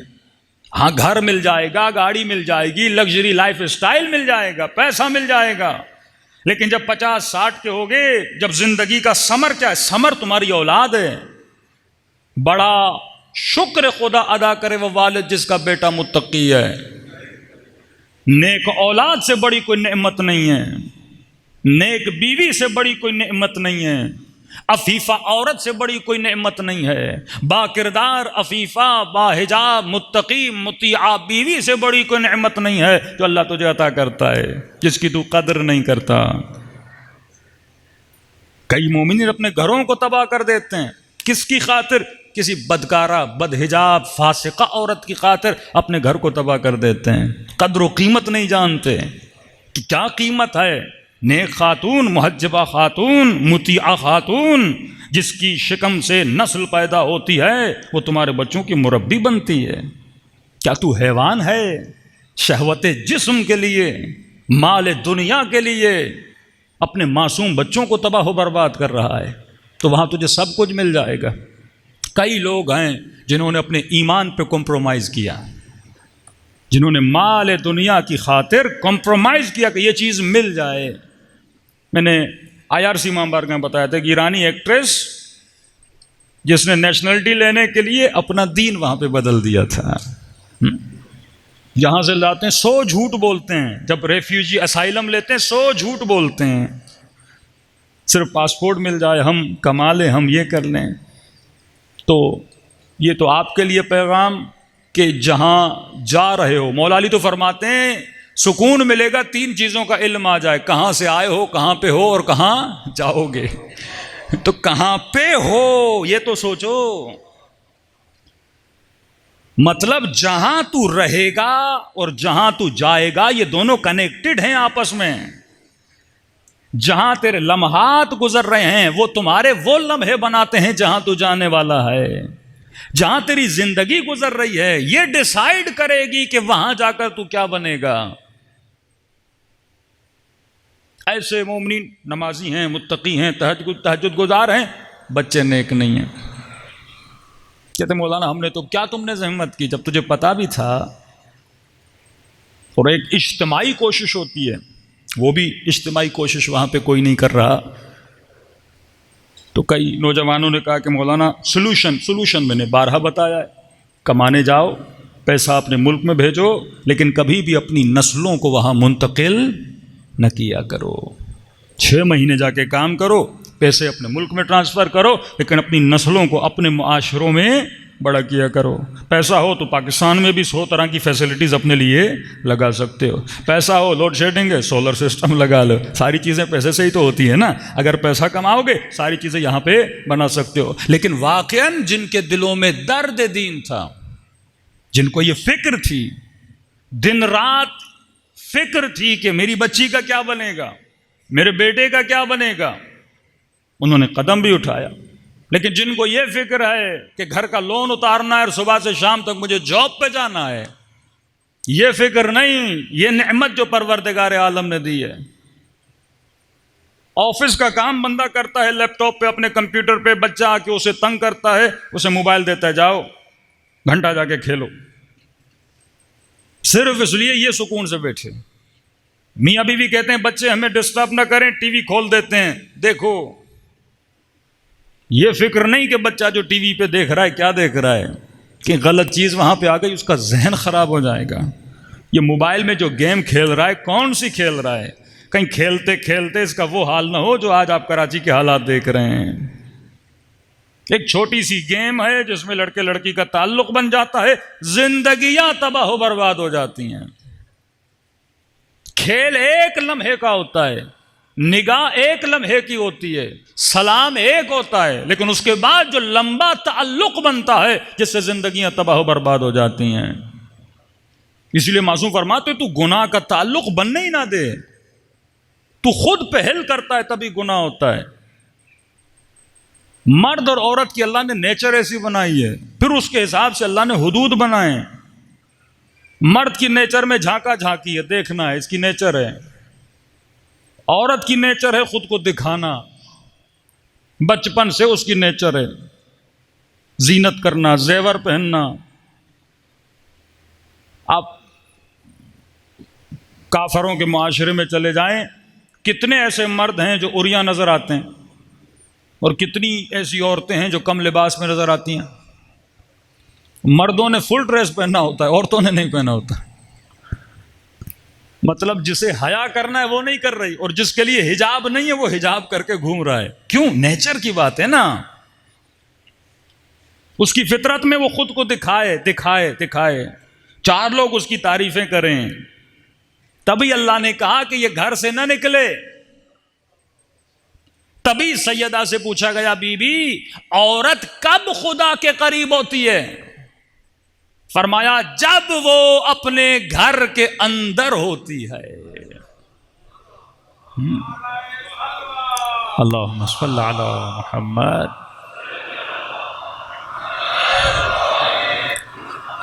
ہاں گھر مل جائے گا، گاڑی مل جائے گی، لگژری لائف اسٹائل مل جائے گا، پیسہ مل جائے گا، لیکن جب 50-60 کے ہوگے، جب زندگی کا ثمر کیا ہے؟ ثمر تمہاری اولاد ہے۔ بڑا شکر خدا ادا کرے وہ والد جس کا بیٹا متقی ہے۔ نیک اولاد سے بڑی کوئی نعمت نہیں ہے، نیک بیوی سے بڑی کوئی نعمت نہیں ہے، عفیفہ عورت سے بڑی کوئی نعمت نہیں ہے، با کردار عفیفہ با حجاب متقی مطیعہ بیوی سے بڑی کوئی نعمت نہیں ہے جو اللہ تجھے عطا کرتا ہے، جس کی تو قدر نہیں کرتا۔ کئی مومنین اپنے گھروں کو تباہ کر دیتے ہیں، کس کی خاطر؟ کسی بدکارہ بد حجاب فاسقہ عورت کی خاطر اپنے گھر کو تباہ کر دیتے ہیں۔ قدر و قیمت نہیں جانتے کہ کیا قیمت ہے۔ نیک خاتون، محجبہ خاتون، مطیعہ خاتون، جس کی شکم سے نسل پیدا ہوتی ہے، وہ تمہارے بچوں کی مربی بنتی ہے۔ کیا تو حیوان ہے؟ شہوت جسم کے لیے، مال دنیا کے لیے اپنے معصوم بچوں کو تباہ و برباد کر رہا ہے، تو وہاں تجھے سب کچھ مل جائے گا۔ کئی لوگ ہیں جنہوں نے اپنے ایمان پہ کمپرومائز کیا، جنہوں نے مال دنیا کی خاطر کمپرومائز کیا کہ یہ چیز مل جائے۔ میں نے IRC امام بارگاہ میں بتایا تھا کہ ایرانی ایکٹریس جس نے نیشنلٹی لینے کے لیے اپنا دین وہاں پہ بدل دیا تھا، جہاں سے لاتے ہیں 100 جھوٹ بولتے ہیں، جب ریفیوجی اسائلم لیتے ہیں 100 جھوٹ بولتے ہیں، صرف پاسپورٹ مل جائے، ہم کما لیں، ہم یہ کر لیں۔ تو یہ تو آپ کے لیے پیغام کہ جہاں جا رہے ہو، مولا علی تو فرماتے ہیں سکون ملے گا 3 چیزوں کا علم آ جائے، کہاں سے آئے ہو، کہاں پہ ہو اور کہاں جاؤ گے۔ تو کہاں پہ ہو یہ تو سوچو، مطلب جہاں تو رہے گا اور جہاں تو جائے گا یہ دونوں کنیکٹڈ ہیں آپس میں۔ جہاں تیرے لمحات گزر رہے ہیں وہ تمہارے وہ لمحے بناتے ہیں جہاں تو جانے والا ہے۔ جہاں تیری زندگی گزر رہی ہے یہ ڈیسائیڈ کرے گی کہ وہاں جا کر تو کیا بنے گا۔ ایسے مومنین نمازی ہیں، متقی ہیں، تہجد گزار ہیں، بچے نیک نہیں ہیں۔ کہتے مولانا ہم نے تو کیا تم نے زحمت کی جب تجھے پتا بھی تھا۔ اور ایک اجتماعی کوشش ہوتی ہے، وہ بھی اجتماعی کوشش وہاں پہ کوئی نہیں کر رہا۔ تو کئی نوجوانوں نے کہا کہ مولانا سلوشن میں نے بارہا بتایا ہے، کمانے جاؤ، پیسہ اپنے ملک میں بھیجو، لیکن کبھی بھی اپنی نسلوں کو وہاں منتقل نہ کیا کرو۔ 6 مہینے جا کے کام کرو، پیسے اپنے ملک میں ٹرانسفر کرو، لیکن اپنی نسلوں کو اپنے معاشروں میں بڑا کیا کرو۔ پیسہ ہو تو پاکستان میں بھی 100 طرح کی فیسلٹیز اپنے لیے لگا سکتے ہو۔ پیسہ ہو، لوڈ شیڈنگ ہے، سولر سسٹم لگا لو، ساری چیزیں پیسے سے ہی تو ہوتی ہیں نا۔ اگر پیسہ کماؤ گے ساری چیزیں یہاں پہ بنا سکتے ہو۔ لیکن واقعاً جن کے دلوں میں درد دین تھا، جن کو یہ فکر تھی، دن رات فکر تھی کہ میری بچی کا کیا بنے گا، میرے بیٹے کا کیا بنے گا، انہوں نے قدم بھی اٹھایا۔ لیکن جن کو یہ فکر ہے کہ گھر کا لون اتارنا ہے اور صبح سے شام تک مجھے جاب پہ جانا ہے، یہ فکر نہیں، یہ نعمت جو پروردگار عالم نے دی ہے۔ آفس کا کام بندہ کرتا ہے لیپ ٹاپ پہ، اپنے کمپیوٹر پہ، بچہ آ کے اسے تنگ کرتا ہے، اسے موبائل دیتا ہے، جاؤ گھنٹہ جا کے کھیلو، صرف اس لیے یہ سکون سے بیٹھے۔ میاں بیوی کہتے ہیں بچے ہمیں ڈسٹرب نہ کریں، ٹی وی کھول دیتے ہیں، دیکھو یہ فکر نہیں کہ بچہ جو ٹی وی پہ دیکھ رہا ہے کیا دیکھ رہا ہے، کہ غلط چیز وہاں پہ آ گئی اس کا ذہن خراب ہو جائے گا۔ یہ موبائل میں جو گیم کھیل رہا ہے کون سی کھیل رہا ہے، کہیں کھیلتے کھیلتے اس کا وہ حال نہ ہو جو آج آپ کراچی کے حالات دیکھ رہے ہیں۔ ایک چھوٹی سی گیم ہے جس میں لڑکے لڑکی کا تعلق بن جاتا ہے، زندگیاں تباہ و برباد ہو جاتی ہیں۔ کھیل ایک لمحے کا ہوتا ہے، نگاہ ایک لمحے کی ہوتی ہے، سلام ایک ہوتا ہے، لیکن اس کے بعد جو لمبا تعلق بنتا ہے جس سے زندگیاں تباہ و برباد ہو جاتی ہیں. اس لیے معصوم فرماتے تو گناہ کا تعلق بننے ہی نہ دے. تو خود پہل کرتا ہے تبھی گناہ ہوتا ہے. مرد اور عورت کی اللہ نے نیچر ایسی بنائی ہے، پھر اس کے حساب سے اللہ نے حدود بنائے. مرد کی نیچر میں جھانکا جھانکی ہے، دیکھنا ہے، اس کی نیچر ہے. عورت کی نیچر ہے خود کو دکھانا، بچپن سے اس کی نیچر ہے زینت کرنا، زیور پہننا. آپ کافروں کے معاشرے میں چلے جائیں، کتنے ایسے مرد ہیں جو عریاں نظر آتے ہیں، اور کتنی ایسی عورتیں ہیں جو کم لباس میں نظر آتی ہیں. مردوں نے فل ڈریس پہننا ہوتا ہے، عورتوں نے نہیں پہنا ہوتا. مطلب جسے حیا کرنا ہے وہ نہیں کر رہی، اور جس کے لیے حجاب نہیں ہے وہ حجاب کر کے گھوم رہا ہے. کیوں؟ نیچر کی بات ہے نا. اس کی فطرت میں وہ خود کو دکھائے دکھائے دکھائے، چار لوگ اس کی تعریفیں کریں. تبھی اللہ نے کہا کہ یہ گھر سے نہ نکلے. تبھی سیدہ سے پوچھا گیا، بی بی عورت کب خدا کے قریب ہوتی ہے؟ فرمایا جب وہ اپنے گھر کے اندر ہوتی ہے. اللہم صل علی محمد.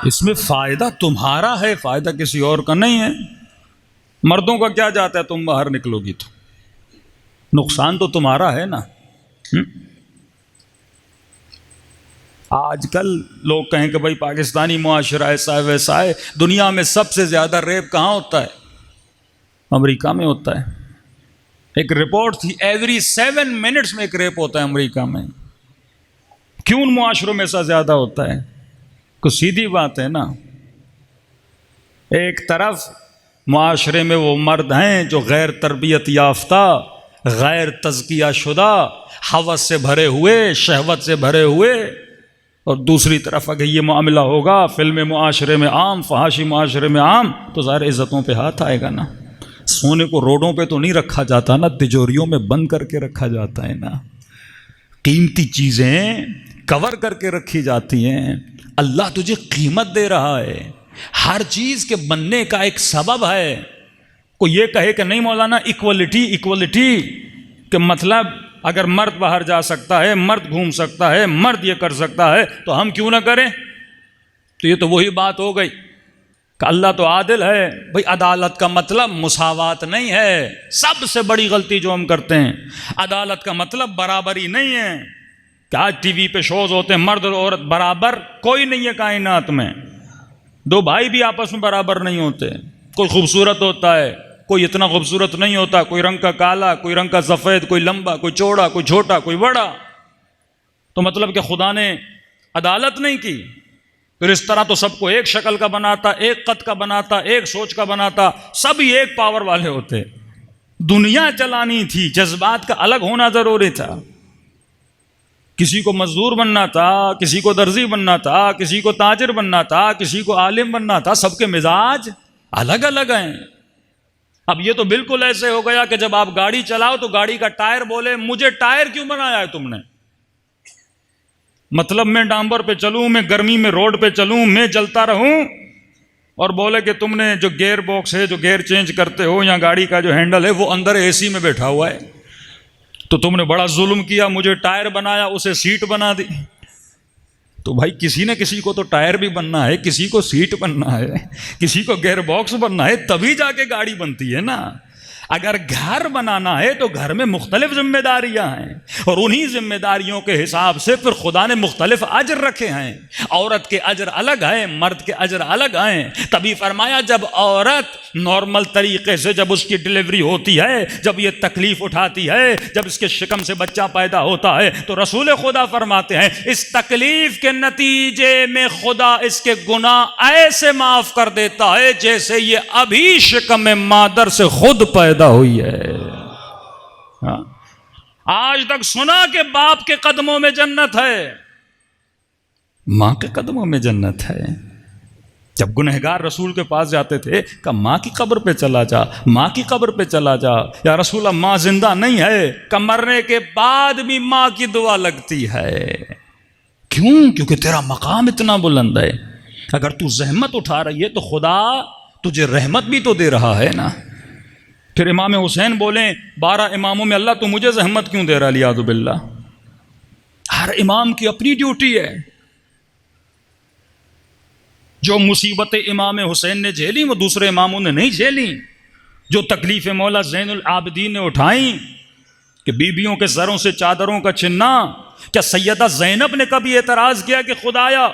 اس میں فائدہ تمہارا ہے، فائدہ کسی اور کا نہیں ہے. مردوں کا کیا جاتا ہے تم باہر نکلو گی تو؟ نقصان تو تمہارا ہے نا. آج کل لوگ کہیں کہ بھائی پاکستانی معاشرہ ایسا ہے ویسا ہے. دنیا میں سب سے زیادہ ریپ کہاں ہوتا ہے؟ امریکہ میں ہوتا ہے. ایک رپورٹ تھی، ایوری 7 منٹس میں ایک ریپ ہوتا ہے امریکہ میں. کیوں ان معاشروں میں ایسا زیادہ ہوتا ہے؟ کچھ سیدھی بات ہے نا. ایک طرف معاشرے میں وہ مرد ہیں جو غیر تربیت یافتہ، غیر تزکیہ شدہ، ہوس سے بھرے ہوئے، شہوت سے بھرے ہوئے، اور دوسری طرف اگر یہ معاملہ ہوگا فلم معاشرے میں عام، فحاشی معاشرے میں عام، تو ظاہر عزتوں پہ ہاتھ آئے گا نا. سونے کو روڈوں پہ تو نہیں رکھا جاتا نا، تجوریوں میں بند کر کے رکھا جاتا ہے نا. قیمتی چیزیں کور کر کے رکھی جاتی ہیں. اللہ تجھے قیمت دے رہا ہے. ہر چیز کے بننے کا ایک سبب ہے. کوئی یہ کہے کہ نہیں مولانا ایکوالٹی کہ مطلب اگر مرد باہر جا سکتا ہے، مرد گھوم سکتا ہے، مرد یہ کر سکتا ہے تو ہم کیوں نہ کریں؟ تو یہ تو وہی بات ہو گئی کہ اللہ تو عادل ہے. بھئی عدالت کا مطلب مساوات نہیں ہے. سب سے بڑی غلطی جو ہم کرتے ہیں، عدالت کا مطلب برابری نہیں ہے. کہ آج ٹی وی پہ شوز ہوتے ہیں مرد اور عورت برابر، کوئی نہیں ہے کائنات میں. دو بھائی بھی آپس میں برابر نہیں ہوتے. کوئی خوبصورت ہوتا ہے، کوئی اتنا خوبصورت نہیں ہوتا، کوئی رنگ کا کالا، کوئی رنگ کا سفید، کوئی لمبا، کوئی چوڑا، کوئی چھوٹا، کوئی بڑا. تو مطلب کہ خدا نے عدالت نہیں کی. پھر اس طرح تو سب کو ایک شکل کا بناتا، ایک قد کا بناتا، ایک سوچ کا بناتا، سبھی ایک پاور والے ہوتے. دنیا چلانی تھی، جذبات کا الگ ہونا ضروری تھا. کسی کو مزدور بننا تھا، کسی کو درزی بننا تھا، کسی کو تاجر بننا تھا، کسی کو عالم بننا تھا. سب کے مزاج الگ الگ ہیں. اب یہ تو بالکل ایسے ہو گیا کہ جب آپ گاڑی چلاؤ تو گاڑی کا ٹائر بولے مجھے ٹائر کیوں بنایا ہے تم نے؟ مطلب میں ڈامبر پہ چلوں، میں گرمی میں روڈ پہ چلوں، میں جلتا رہوں، اور بولے کہ تم نے جو گیئر باکس ہے، جو گیئر چینج کرتے ہو، یا گاڑی کا جو ہینڈل ہے وہ اندر اے سی میں بیٹھا ہوا ہے، تو تم نے بڑا ظلم کیا، مجھے ٹائر بنایا، اسے سیٹ بنا دی. تو بھائی کسی نہ کسی کو تو ٹائر بھی بننا ہے، کسی کو سیٹ بننا ہے، کسی کو گیئر باکس بننا ہے، تبھی جا کے گاڑی بنتی ہے نا. اگر گھر بنانا ہے تو گھر میں مختلف ذمہ داریاں ہیں، اور انہی ذمہ داریوں کے حساب سے پھر خدا نے مختلف اجر رکھے ہیں. عورت کے اجر الگ ہیں، مرد کے اجر الگ ہیں. تبھی فرمایا جب عورت نارمل طریقے سے جب اس کی ڈلیوری ہوتی ہے، جب یہ تکلیف اٹھاتی ہے، جب اس کے شکم سے بچہ پیدا ہوتا ہے، تو رسول خدا فرماتے ہیں اس تکلیف کے نتیجے میں خدا اس کے گناہ ایسے معاف کر دیتا ہے جیسے یہ ابھی شکم مادر سے خود پیدا ہوئی ہے. آج تک سنا کہ باپ کے قدموں میں جنت ہے، ماں کے قدموں میں جنت ہے. جب گنہگار رسول کے پاس جاتے تھے کہ ماں کی قبر پہ چلا جا، ماں کی قبر پہ چلا جا، یا رسول اللہ ماں زندہ نہیں ہے، کہ مرنے کے بعد بھی ماں کی دعا لگتی ہے۔ کیوں؟ کیونکہ تیرا مقام اتنا بلند ہے، اگر تو زحمت اٹھا رہی ہے تو خدا تجھے رحمت بھی تو دے رہا ہے نا۔ پھر امام حسین بولیں 12 اماموں میں اللہ تو مجھے زحمت کیوں دے رہا، لیاذ باللہ۔ ہر امام کی اپنی ڈیوٹی ہے، جو مصیبت امام حسین نے جھیلی وہ دوسرے اماموں نے نہیں جھیلی، جو تکلیف مولا زین العابدین نے اٹھائیں کہ بیویوں کے سروں سے چادروں کا چھننا، کیا سیدہ زینب نے کبھی اعتراض کیا کہ خدایا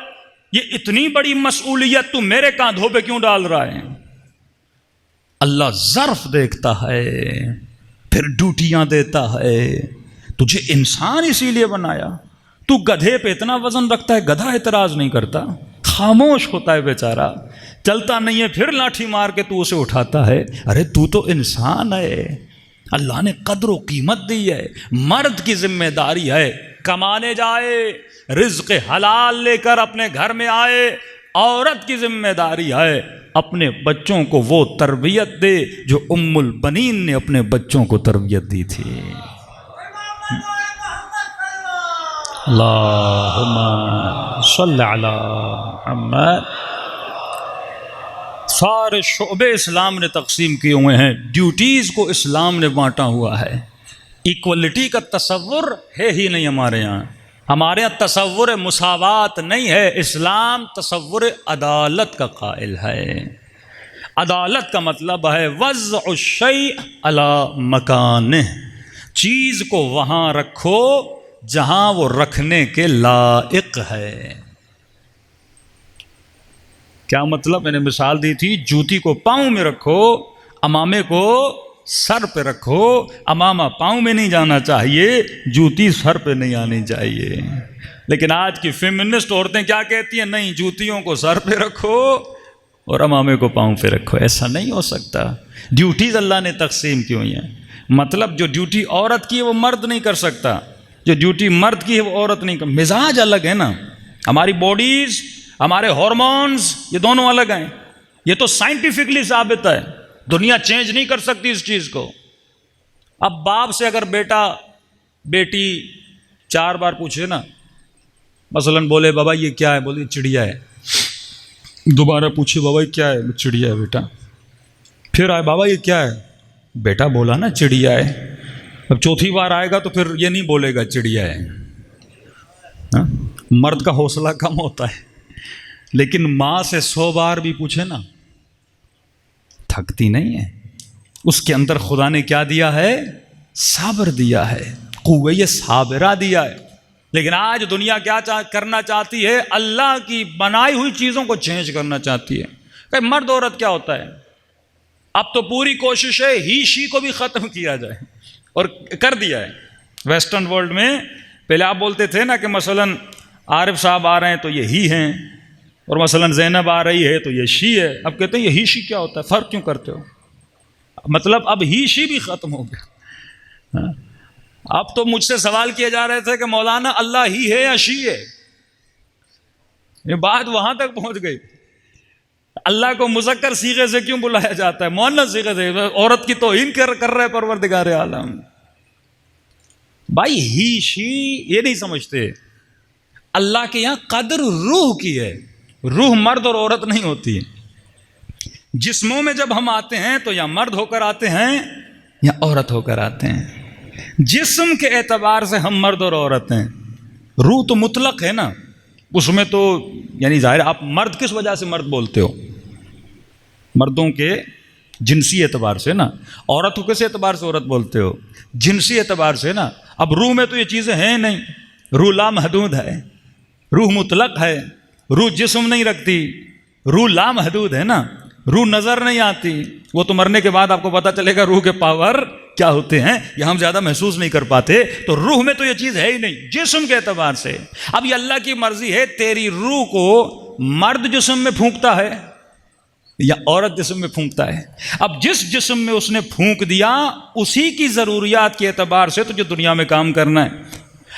یہ اتنی بڑی مسئولیت تو میرے کاندھوں پہ کیوں ڈال رہا ہے؟ اللہ ظرف دیکھتا ہے، پھر ڈیوٹیاں دیتا ہے۔ تجھے انسان اسی لیے بنایا، تو گدھے پہ اتنا وزن رکھتا ہے، گدھا اعتراض نہیں کرتا، خاموش ہوتا ہے بیچارہ، چلتا نہیں ہے، پھر لاٹھی مار کے تو اسے اٹھاتا ہے۔ ارے تو تو انسان ہے، اللہ نے قدر و قیمت دی ہے۔ مرد کی ذمہ داری ہے کمانے جائے، رزق حلال لے کر اپنے گھر میں آئے، عورت کی ذمہ داری ہے اپنے بچوں کو وہ تربیت دے جو ام البنین نے اپنے بچوں کو تربیت دی تھی۔ اللہم صلی علی محمد۔ سارے شعبے اسلام نے تقسیم کیے ہوئے ہیں، ڈیوٹیز کو اسلام نے بانٹا ہوا ہے۔ ایکولیٹی کا تصور ہے ہی نہیں ہمارے یہاں، ہمارے یہاں تصور مساوات نہیں ہے، اسلام تصور عدالت کا قائل ہے۔ عدالت کا مطلب ہے وضع الشیء علی مکانہ، چیز کو وہاں رکھو جہاں وہ رکھنے کے لائق ہے۔ کیا مطلب؟ میں نے مثال دی تھی، جوتی کو پاؤں میں رکھو، امامے کو سر پہ رکھو۔ امامہ پاؤں میں نہیں جانا چاہیے، جوتی سر پہ نہیں آنی چاہیے۔ لیکن آج کی فیمنسٹ عورتیں کیا کہتی ہیں؟ نہیں، جوتیوں کو سر پہ رکھو اور امامے کو پاؤں پہ رکھو۔ ایسا نہیں ہو سکتا۔ ڈیوٹیز اللہ نے تقسیم کی ہوئی ہیں، مطلب جو ڈیوٹی عورت کی ہے وہ مرد نہیں کر سکتا، جو ڈیوٹی مرد کی ہے وہ عورت نہیں کر۔ مزاج الگ ہے نا، ہماری باڈیز، ہمارے ہارمونز، یہ دونوں الگ ہیں۔ یہ تو سائنٹیفکلی ثابت ہے، دنیا چینج نہیں کر سکتی اس چیز کو۔ اب باپ سے اگر بیٹا بیٹی 4 بار پوچھے نا، مثلا بولے بابا یہ کیا ہے، بولے چڑیا ہے، دوبارہ پوچھے بابا یہ کیا ہے، چڑیا ہے بیٹا، پھر آئے بابا یہ کیا ہے، بیٹا بولا نا چڑیا ہے، اب چوتھی بار آئے گا تو پھر یہ نہیں بولے گا چڑیا ہے۔ مرد کا حوصلہ کم ہوتا ہے، لیکن ماں سے 100 بار بھی پوچھے نا تھکتی نہیں ہے۔ اس کے اندر خدا نے کیا دیا ہے؟ صبر دیا ہے، قوت صابرہ دیا ہے۔ لیکن آج دنیا کیا کرنا چاہتی ہے؟ اللہ کی بنائی ہوئی چیزوں کو چینج کرنا چاہتی ہے۔ کہ مرد عورت کیا ہوتا ہے؟ اب تو پوری کوشش ہے ہی شی کو بھی ختم کیا جائے، اور کر دیا ہے ویسٹرن ورلڈ میں۔ پہلے آپ بولتے تھے نا کہ مثلا عارف صاحب آ رہے ہیں تو یہ ہی ہیں، اور مثلا زینب آ رہی ہے تو یہ شی ہے۔ اب کہتے ہیں یہ ہی شی کیا ہوتا ہے، فرق کیوں کرتے ہو؟ مطلب اب ہی شی بھی ختم ہو گیا۔ اب تو مجھ سے سوال کیے جا رہے تھے کہ مولانا اللہ ہی ہے یا شی ہے؟ یہ بات وہاں تک پہنچ گئی۔ اللہ کو مذکر صیغے سے کیوں بلایا جاتا ہے، مؤنث صیغے سے؟ عورت کی توہین کر رہے پروردگار عالم۔ بھائی ہی شی یہ نہیں سمجھتے، اللہ کے یہاں قدر روح کی ہے، روح مرد اور عورت نہیں ہوتی ہے۔ جسموں میں جب ہم آتے ہیں تو یا مرد ہو کر آتے ہیں یا عورت ہو کر آتے ہیں۔ جسم کے اعتبار سے ہم مرد اور عورت ہیں، روح تو مطلق ہے نا، اس میں تو یعنی ظاہر آپ مرد کس وجہ سے مرد بولتے ہو؟ مردوں کے جنسی اعتبار سے نا، عورت کو کس اعتبار سے عورت بولتے ہو؟ جنسی اعتبار سے نا۔ اب روح میں تو یہ چیزیں ہیں نہیں، روح لامحدود ہے، روح مطلق ہے، روح جسم نہیں رکھتی، روح لامحدود ہے نا، روح نظر نہیں آتی۔ وہ تو مرنے کے بعد آپ کو پتہ چلے گا روح کے پاور کیا ہوتے ہیں، یہ ہم زیادہ محسوس نہیں کر پاتے۔ تو روح میں تو یہ چیز ہے ہی نہیں جسم کے اعتبار سے۔ اب یہ اللہ کی مرضی ہے، تیری روح کو مرد جسم میں پھونکتا ہے یا عورت جسم میں پھونکتا ہے۔ اب جس جسم میں اس نے پھونک دیا اسی کی ضروریات کے اعتبار سے تجھے دنیا میں کام کرنا ہے۔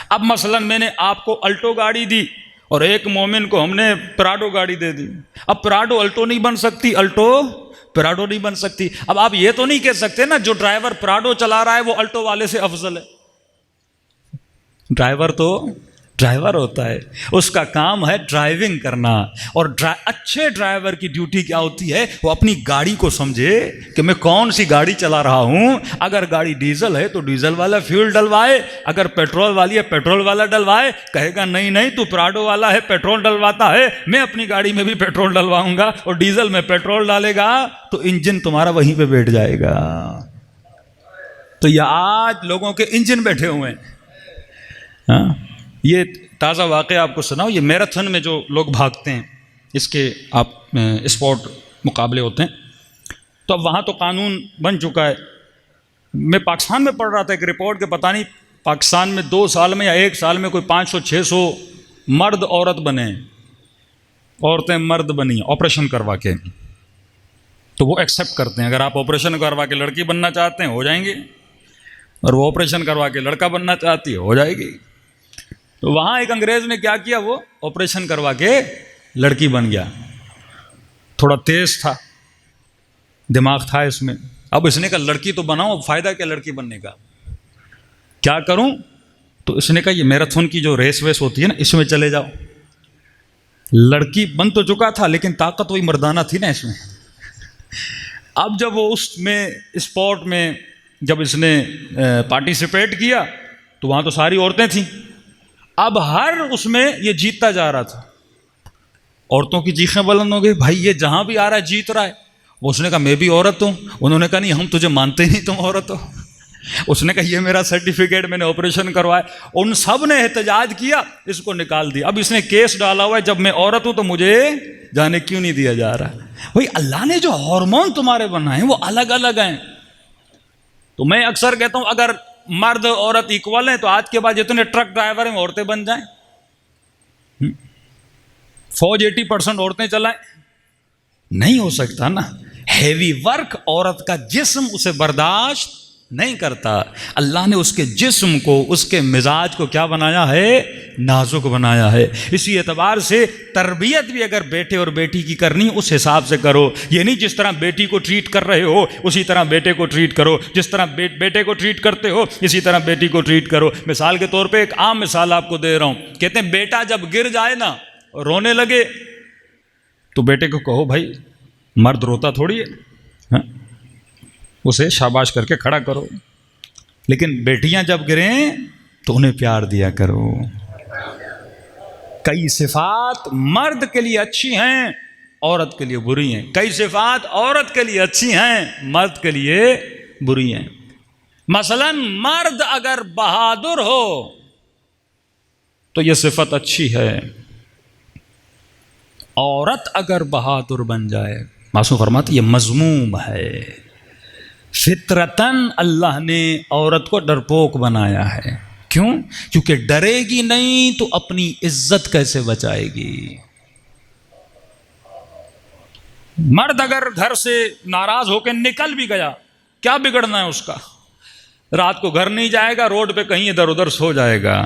اب مثلا میں نے آپ کو الٹو گاڑی دی اور ایک مومن کو ہم نے پراڈو گاڑی دے دی. اب پراڈو الٹو نہیں بن سکتی, الٹو پراڈو نہیں بن سکتی. اب آپ یہ تو نہیں کہہ سکتے نا جو ڈرائیور پراڈو چلا رہا ہے وہ الٹو والے سے افضل ہے. ڈرائیور تو ڈرائیور ہوتا ہے, اس کا کام ہے ڈرائیونگ کرنا. اور اچھے ڈرائیور کی ڈیوٹی کیا ہوتی ہے؟ وہ اپنی گاڑی کو سمجھے کہ میں کون سی گاڑی چلا رہا ہوں. اگر گاڑی ڈیزل ہے تو ڈیزل والا فیول ڈلوائے, اگر پیٹرول والی ہے پیٹرول والا ڈلوائے. کہے گا نہیں نہیں تو پراڈو والا ہے پیٹرول ڈلواتا ہے, میں اپنی گاڑی میں بھی پیٹرول ڈلواؤں گا, اور ڈیزل میں پیٹرول ڈالے گا تو انجن تمہارا وہیں پہ بیٹھ جائے گا. تو یہ آج لوگوں کے انجن بیٹھے ہوئے ہیں. ہاں, یہ تازہ واقعہ آپ کو سناؤ. یہ میراتھن میں جو لوگ بھاگتے ہیں, اس کے آپ اسپورٹ مقابلے ہوتے ہیں, تو اب وہاں تو قانون بن چکا ہے. میں پاکستان میں پڑھ رہا تھا ایک رپورٹ کہ پتہ نہیں پاکستان میں 2 سال میں یا 1 سال میں کوئی 500-600 مرد عورت بنے, عورتیں مرد بنی آپریشن کروا کے. تو وہ ایکسیپٹ کرتے ہیں, اگر آپ آپریشن کروا کے لڑکی بننا چاہتے ہیں ہو جائیں گے, اور وہ آپریشن کروا کے لڑکا بننا چاہتی ہے ہو جائے گی. تو وہاں ایک انگریز نے کیا کیا, وہ آپریشن کروا کے لڑکی بن گیا. تھوڑا تیز تھا, دماغ تھا اس میں. اب اس نے کہا لڑکی تو بناؤ, فائدہ کیا لڑکی بننے کا, کیا کروں؟ تو اس نے کہا یہ میراتھن کی جو ریس ویس ہوتی ہے نا, اس میں چلے جاؤ. لڑکی بن تو چکا تھا لیکن طاقت وہی مردانہ تھی نا اس میں. اب جب وہ اس میں اسپورٹ میں جب اس نے پارٹیسپیٹ کیا تو وہاں تو ساری عورتیں تھیں. اب ہر اس میں یہ جیتتا جا رہا تھا. عورتوں کی چیخیں بلند ہو گئی, بھائی یہ جہاں بھی آ رہا ہے جیت رہا ہے. اس نے کہا میں بھی عورت ہوں. انہوں نے کہا نہیں ہم تجھے مانتے نہیں, تم عورت ہو. اس نے کہا یہ میرا سرٹیفکیٹ, میں نے آپریشن کروایا. ان سب نے احتجاج کیا, اس کو نکال دیا. اب اس نے کیس ڈالا ہوا ہے جب میں عورت ہوں تو مجھے جانے کیوں نہیں دیا جا رہا. بھائی اللہ نے جو ہارمون تمہارے بنائے ہیں وہ الگ الگ ہیں. تو میں اکثر کہتا ہوں اگر مرد عورت ایکول ہیں تو آج کے بعد جتنے ٹرک ڈرائیور ہیں عورتیں بن جائیں, فوج 80% عورتیں چلائیں. نہیں ہو سکتا نا. ہیوی ورک عورت کا جسم اسے برداشت نہیں کرتا. اللہ نے اس کے جسم کو, اس کے مزاج کو کیا بنایا ہے؟ نازک بنایا ہے. اسی اعتبار سے تربیت بھی اگر بیٹے اور بیٹی کی کرنی اس حساب سے کرو. یہ نہیں جس طرح بیٹی کو ٹریٹ کر رہے ہو اسی طرح بیٹے کو ٹریٹ کرو, جس طرح بیٹے کو ٹریٹ کرتے ہو اسی طرح بیٹی کو ٹریٹ کرو. مثال کے طور پہ ایک عام مثال آپ کو دے رہا ہوں. کہتے ہیں بیٹا جب گر جائے نا رونے لگے تو بیٹے کو کہو بھائی مرد روتا تھوڑی ہے, اسے شاباش کر کے کھڑا کرو. لیکن بیٹیاں جب گریں تو انہیں پیار دیا کرو. کئی صفات مرد کے لیے اچھی ہیں, عورت کے لیے بری ہیں. کئی صفات عورت کے لیے اچھی ہیں, مرد کے لیے بری ہیں. مثلا مرد اگر بہادر ہو تو یہ صفت اچھی ہے. عورت اگر بہادر بن جائے, معصوم فرماتے یہ مذموم ہے. فطرتاً اللہ نے عورت کو ڈرپوک بنایا ہے. کیوں؟ کیونکہ ڈرے گی نہیں تو اپنی عزت کیسے بچائے گی. مرد اگر گھر سے ناراض ہو کے نکل بھی گیا کیا بگڑنا ہے اس کا؟ رات کو گھر نہیں جائے گا, روڈ پہ کہیں ادھر ادھر سو جائے گا.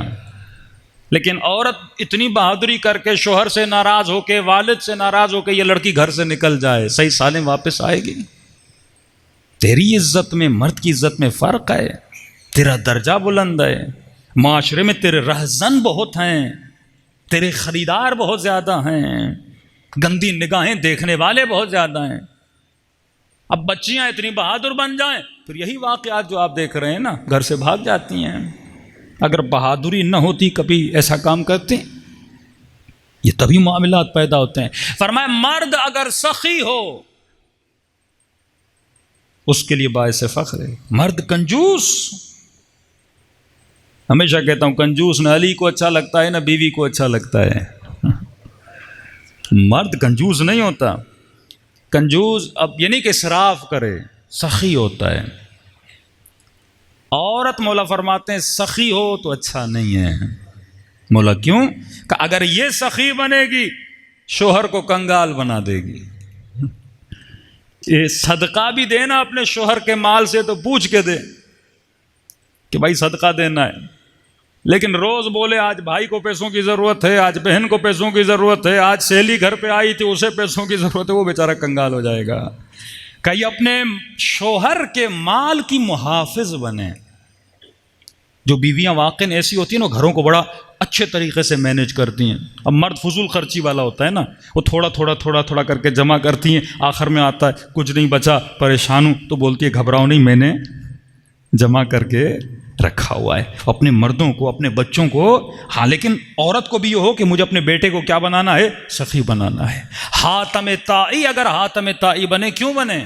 لیکن عورت اتنی بہادری کر کے شوہر سے ناراض ہو کے, والد سے ناراض ہو کے یہ لڑکی گھر سے نکل جائے, صحیح سالم واپس آئے گی. تیری عزت میں مرد کی عزت میں فرق ہے. تیرا درجہ بلند ہے. معاشرے میں تیرے رہزن بہت ہیں, تیرے خریدار بہت زیادہ ہیں, گندی نگاہیں دیکھنے والے بہت زیادہ ہیں. اب بچیاں اتنی بہادر بن جائیں پھر یہی واقعات جو آپ دیکھ رہے ہیں نا, گھر سے بھاگ جاتی ہیں. اگر بہادری نہ ہوتی کبھی ایسا کام کرتے؟ یہ تبھی معاملات پیدا ہوتے ہیں. فرمایا مرد اگر سخی ہو اس کے لیے باعث فخر ہے. مرد کنجوس, ہمیشہ کہتا ہوں کنجوس نہ علی کو اچھا لگتا ہے نہ بیوی کو اچھا لگتا ہے. مرد کنجوس نہیں ہوتا. کنجوس اب یہ نہیں کہ اسراف کرے, سخی ہوتا ہے. عورت مولا فرماتے ہیں سخی ہو تو اچھا نہیں ہے. مولا کیوں؟ کہ اگر یہ سخی بنے گی شوہر کو کنگال بنا دے گی. یہ صدقہ بھی دینا اپنے شوہر کے مال سے تو پوچھ کے دے کہ بھائی صدقہ دینا ہے. لیکن روز بولے آج بھائی کو پیسوں کی ضرورت ہے، آج بہن کو پیسوں کی ضرورت ہے، آج سہیلی گھر پہ آئی تھی اسے پیسوں کی ضرورت ہے، وہ بیچارہ کنگال ہو جائے گا. کہیں اپنے شوہر کے مال کی محافظ بنے. جو بیویاں واقعی ایسی ہوتی ہیں نا، گھروں کو بڑا اچھے طریقے سے مینیج کرتی ہیں. اب مرد فضول خرچی والا ہوتا ہے نا، وہ تھوڑا تھوڑا کر کے جمع کرتی ہیں، آخر میں آتا ہے کچھ نہیں بچا، پریشان ہوں، تو بولتی ہے گھبراؤ نہیں، میں نے جمع کر کے رکھا ہوا ہے. اپنے مردوں کو، اپنے بچوں کو، ہاں لیکن عورت کو بھی یہ ہو کہ مجھے اپنے بیٹے کو کیا بنانا ہے؟ سخی بنانا ہے. حاتم طائی اگر حاتم طائی بنے، کیوں بنے؟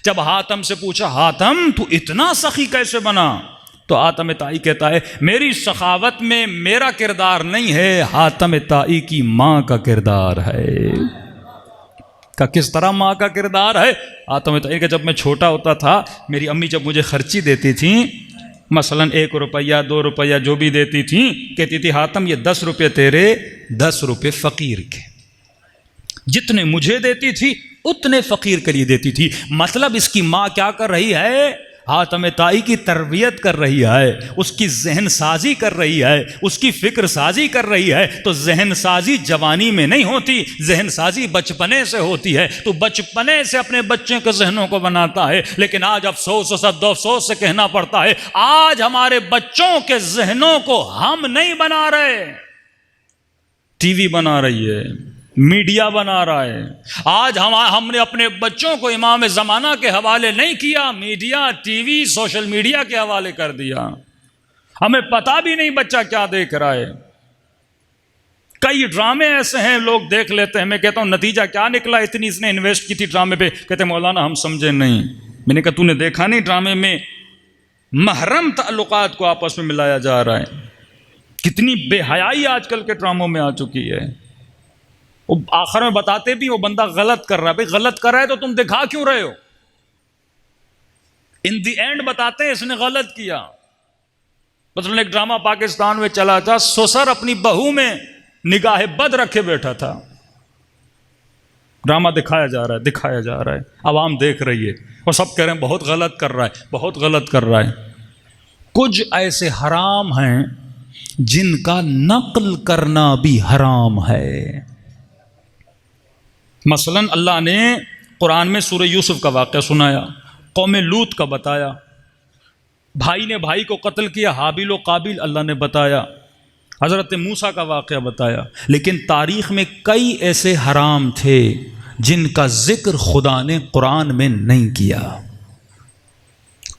جب حاتم سے پوچھا حاتم تو اتنا سخی کیسے بنا، تو حاتم طائی کہتا ہے میری سخاوت میں میرا کردار نہیں ہے، حاتم طائی کی ماں کا کردار ہے. کہ کس طرح ماں کا کردار ہے؟ حاتم طائی کہ جب میں چھوٹا ہوتا تھا، میری امی جب مجھے خرچی دیتی تھیں، مثلا 1 روپیہ 2 روپیہ جو بھی دیتی تھیں، کہتی تھی حاتم یہ 10 روپے تیرے، 10 روپے فقیر کے. جتنے مجھے دیتی تھی اتنے فقیر کے لیے دیتی تھی. مطلب اس کی ماں کیا کر رہی ہے؟ حاتم طائی کی تربیت کر رہی ہے، اس کی ذہن سازی کر رہی ہے، اس کی فکر سازی کر رہی ہے. تو ذہن سازی جوانی میں نہیں ہوتی، ذہن سازی بچپنے سے ہوتی ہے. تو بچپنے سے اپنے بچے کے ذہنوں کو بناتا ہے. لیکن آج افسوس و صد افسوس سے کہنا پڑتا ہے، آج ہمارے بچوں کے ذہنوں کو ہم نہیں بنا رہے، ٹی وی بنا رہی ہے، میڈیا بنا رہا ہے. آج ہم نے اپنے بچوں کو امام زمانہ کے حوالے نہیں کیا، media, T V, social media کے حوالے کر دیا. ہمیں پتہ بھی نہیں بچہ کیا دیکھ رہا ہے. کئی ڈرامے ایسے ہیں لوگ دیکھ لیتے ہیں، میں کہتا ہوں نتیجہ کیا نکلا، اتنی اس نے انویسٹ کی تھی ڈرامے پہ، کہتے ہیں مولانا ہم سمجھے نہیں. میں نے کہا تو نے دیکھا نہیں ڈرامے میں محرم تعلقات کو آپس میں ملایا جا رہا ہے. کتنی بے حیائی آج کل کے ڈراموں میں آ چکی ہے. وہ آخر میں بتاتے بھی وہ بندہ غلط کر رہا ہے. بھائی غلط کر رہا ہے تو تم دکھا کیوں رہے ہو؟ ان دی اینڈ بتاتے ہیں اس نے غلط کیا. مثلا ایک ڈرامہ پاکستان میں چلا تھا، سسر اپنی بہو میں نگاہ بد رکھے بیٹھا تھا. ڈرامہ دکھایا جا رہا ہے، عوام دیکھ رہی ہے اور سب کہہ رہے ہیں بہت غلط کر رہا ہے، بہت غلط کر رہا ہے. کچھ ایسے حرام ہیں جن کا نقل کرنا بھی حرام ہے. مثلا اللہ نے قرآن میں سورہ یوسف کا واقعہ سنایا، قوم لوط کا بتایا، بھائی نے بھائی کو قتل کیا، حابیل و قابیل اللہ نے بتایا، حضرت موسیٰ کا واقعہ بتایا. لیکن تاریخ میں کئی ایسے حرام تھے جن کا ذکر خدا نے قرآن میں نہیں کیا.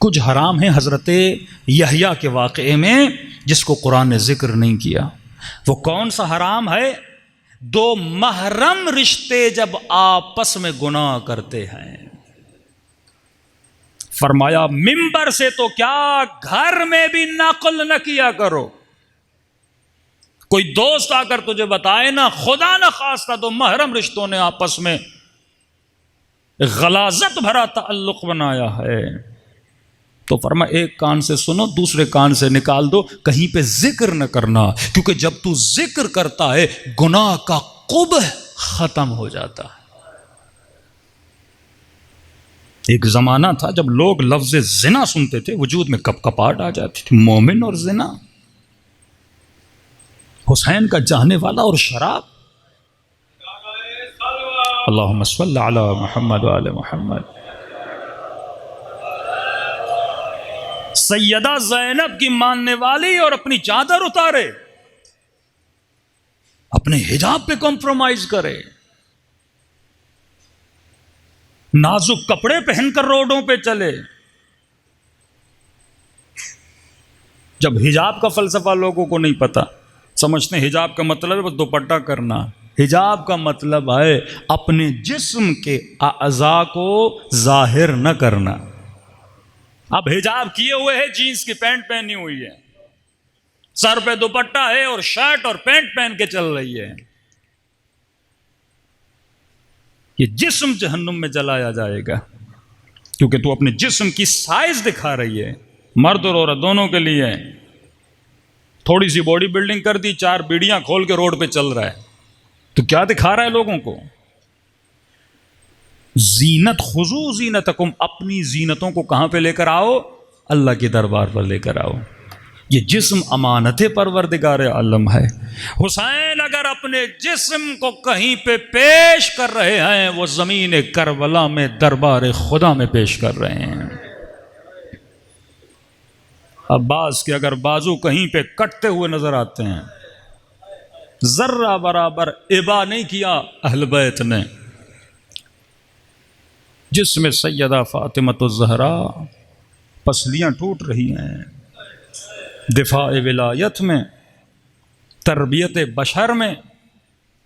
کچھ حرام ہیں حضرت یحییٰ کے واقعے میں جس کو قرآن نے ذکر نہیں کیا. وہ کون سا حرام ہے؟ 2 محرم رشتے جب آپس میں گناہ کرتے ہیں. فرمایا منبر سے تو کیا گھر میں بھی نقل نہ کیا کرو. کوئی دوست آ کر تجھے بتائے نا خدا نہ خواستہ 2 محرم رشتوں نے آپس میں غلاظت بھرا تعلق بنایا ہے، تو فرما ایک کان سے سنو دوسرے کان سے نکال دو، کہیں پہ ذکر نہ کرنا، کیونکہ جب تو ذکر کرتا ہے گناہ کا قبح ختم ہو جاتا ہے. ایک زمانہ تھا جب لوگ لفظ زنا سنتے تھے وجود میں کپ کپاہٹ آ جاتی تھی. مومن اور زنا، حسین کا چاہنے والا اور شراب. اللہم صل علی محمد و آل محمد. سیدہ زینب کی ماننے والی اور اپنی چادر اتارے، اپنے حجاب پہ کمپرومائز کرے، نازک کپڑے پہن کر روڈوں پہ چلے. جب حجاب کا فلسفہ لوگوں کو نہیں پتا، سمجھتے ہیں حجاب کا مطلب ہے بس دوپٹہ کرنا. حجاب کا مطلب ہے اپنے جسم کے اعضاء کو ظاہر نہ کرنا. اب حجاب کیے ہوئے ہے، جینس کی پینٹ پہنی ہوئی ہے، سر پہ دوپٹہ ہے اور شرٹ اور پینٹ پہن کے چل رہی ہے، یہ جسم جہنم میں جلایا جائے گا، کیونکہ تو اپنے جسم کی سائز دکھا رہی ہے. مرد اور عورت دونوں کے لیے. تھوڑی سی باڈی بلڈنگ کر دی، 4 بیڑیاں کھول کے روڈ پہ چل رہا ہے، تو کیا دکھا رہا ہے لوگوں کو؟ زینت، خذو زینتکم، اپنی زینتوں کو کہاں پہ لے کر آؤ؟ اللہ کے دربار پر لے کر آؤ. یہ جسم امانت پروردگار عالم ہے۔ حسین اگر اپنے جسم کو کہیں پہ پیش کر رہے ہیں، وہ زمین کربلا میں دربار خدا میں پیش کر رہے ہیں۔ عباس کے اگر بازو کہیں پہ کٹتے ہوئے نظر آتے ہیں، ذرہ برابر ابا نہیں کیا اہل بیت نے، جس میں سیدہ فاطمۃ الزہرا پسلیاں ٹوٹ رہی ہیں، دفاع ولایت میں، تربیت بشر میں۔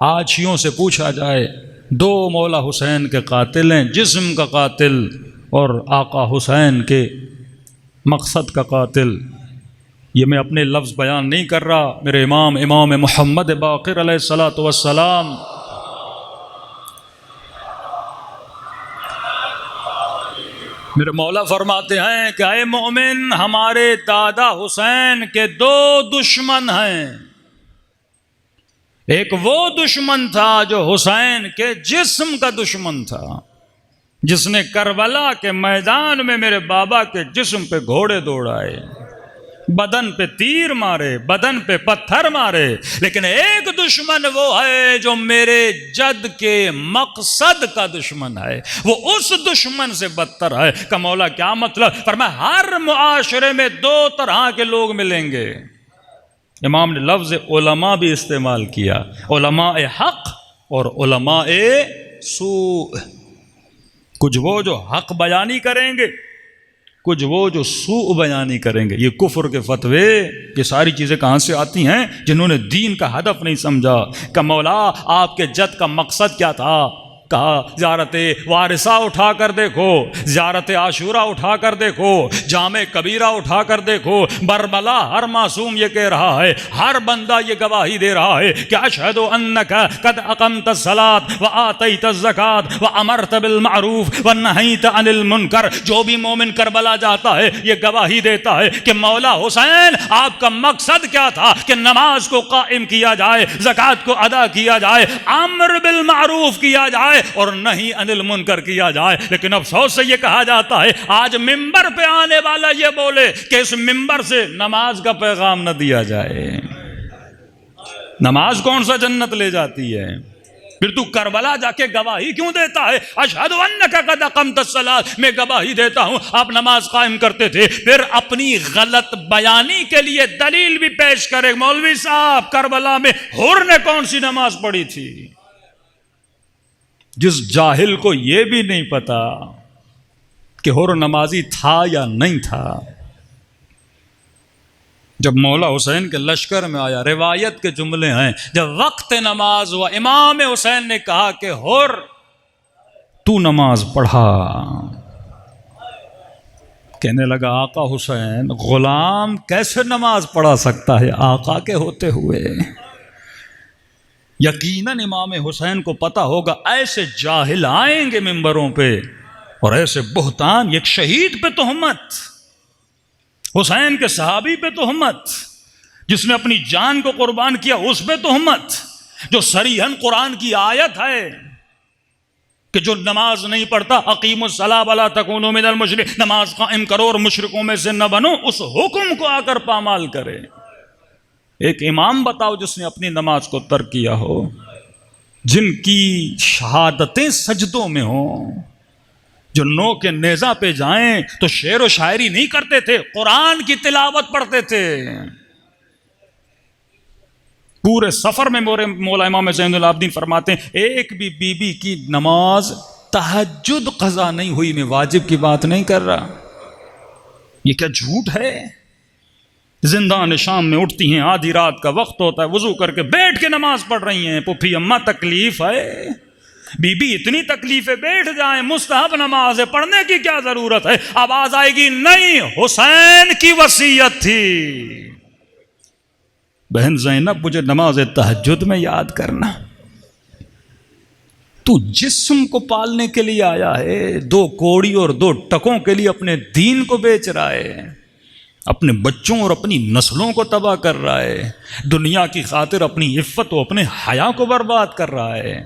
آجیوں سے پوچھا جائے، دو مولا حسین کے قاتل ہیں، جسم کا قاتل اور آقا حسین کے مقصد کا قاتل۔ یہ میں اپنے لفظ بیان نہیں کر رہا، میرے امام محمد باقر علیہ الصلوۃ والسلام میرے مولا فرماتے ہیں کہ اے مومن، ہمارے دادا حسین کے دو دشمن ہیں۔ ایک وہ دشمن تھا جو حسین کے جسم کا دشمن تھا، جس نے کربلا کے میدان میں میرے بابا کے جسم پہ گھوڑے دوڑائے، بدن پہ تیر مارے، بدن پہ پتھر مارے۔ لیکن ایک دشمن وہ ہے جو میرے جد کے مقصد کا دشمن ہے، وہ اس دشمن سے بدتر ہے۔ کہ مولا کیا مطلب؟ فرمایا ہر معاشرے میں دو طرح کے لوگ ملیں گے۔ امام نے لفظ علماء بھی استعمال کیا، علماء حق اور علماء سوء۔ کچھ وہ جو حق بیانی کریں گے، کچھ وہ جو سوء بیانی کریں گے۔ یہ کفر کے فتوے، یہ ساری چیزیں کہاں سے آتی ہیں؟ جنہوں نے دین کا ہدف نہیں سمجھا۔ کہ مولا آپ کے جد کا مقصد کیا تھا؟ کہا زیارت وارثہ اٹھا کر دیکھو، زیارت عاشورہ اٹھا کر دیکھو، جامع کبیرہ اٹھا کر دیکھو، برملا ہر معصوم یہ کہہ رہا ہے، ہر بندہ یہ گواہی دے رہا ہے کہ اشہد انک قد اقمت الصلاۃ وآتیت الزکاۃ وامرت بالمعروف ونہیت عن المنکر۔ جو بھی مومن کربلا جاتا ہے یہ گواہی دیتا ہے کہ مولا حسین آپ کا مقصد کیا تھا؟ کہ نماز کو قائم کیا جائے، زکوٰۃ کو ادا کیا جائے، امر بالمعروف کیا جائے اور نہیں عن المنکر کیا جائے۔ لیکن افسوس سے یہ کہا جاتا ہے آج ممبر پہ آنے والا یہ بولے کہ اس ممبر سے نماز کا پیغام نہ دیا جائے۔ نماز کون سا جنت لے جاتی ہے؟ پھر تو کربلا جا کے گواہی کیوں دیتا ہے؟ اشہد انک قد اقمت الصلاۃ، میں گواہی دیتا ہوں آپ نماز قائم کرتے تھے۔ پھر اپنی غلط بیانی کے لیے دلیل بھی پیش کرے، مولوی صاحب کربلا میں حر نے کون سی نماز پڑھی تھی؟ جس جاہل کو یہ بھی نہیں پتا کہ حر نمازی تھا یا نہیں تھا، جب مولا حسین کے لشکر میں آیا، روایت کے جملے ہیں، جب وقت نماز ہوا، امام حسین نے کہا کہ حر تو نماز پڑھا۔ کہنے لگا آقا حسین، غلام کیسے نماز پڑھا سکتا ہے آقا کے ہوتے ہوئے؟ یقیناً امام حسین کو پتا ہوگا ایسے جاہل آئیں گے ممبروں پہ اور ایسے بہتان، ایک شہید پہ تہمت، حسین کے صحابی پہ تہمت، جس نے اپنی جان کو قربان کیا اس پہ تہمت، جو صریحاً قرآن کی آیت ہے کہ جو نماز نہیں پڑھتا اقیموا الصلاۃ ولا تکونوا من المشرکین، نماز قائم کرو اور مشرکوں میں سے نہ بنو، اس حکم کو آ کر پامال کرے۔ ایک امام بتاؤ جس نے اپنی نماز کو ترک کیا ہو، جن کی شہادتیں سجدوں میں ہوں، جو نو کے نیزہ پہ جائیں تو شعر و شاعری نہیں کرتے تھے، قرآن کی تلاوت پڑھتے تھے۔ پورے سفر میں مولا امام زین العابدین فرماتے ہیں ایک بھی بی بی کی نماز تہجد قضا نہیں ہوئی، میں واجب کی بات نہیں کر رہا۔ یہ کیا جھوٹ ہے؟ زندان شام میں اٹھتی ہیں، آدھی رات کا وقت ہوتا ہے، وضو کر کے بیٹھ کے نماز پڑھ رہی ہیں۔ پھوپھی اماں تکلیف ہے، بی بی اتنی تکلیفیں، بیٹھ جائیں، مستحب نماز ہے، پڑھنے کی کیا ضرورت ہے؟ آواز آئے گی نہیں، حسین کی وصیت تھی، بہن زینب مجھے نماز تہجد میں یاد کرنا۔ تو جسم کو پالنے کے لیے آیا ہے، دو کوڑی اور دو ٹکوں کے لیے اپنے دین کو بیچ رہا ہے، اپنے بچوں اور اپنی نسلوں کو تباہ کر رہا ہے، دنیا کی خاطر اپنی عفت و اپنے حیا کو برباد کر رہا ہے۔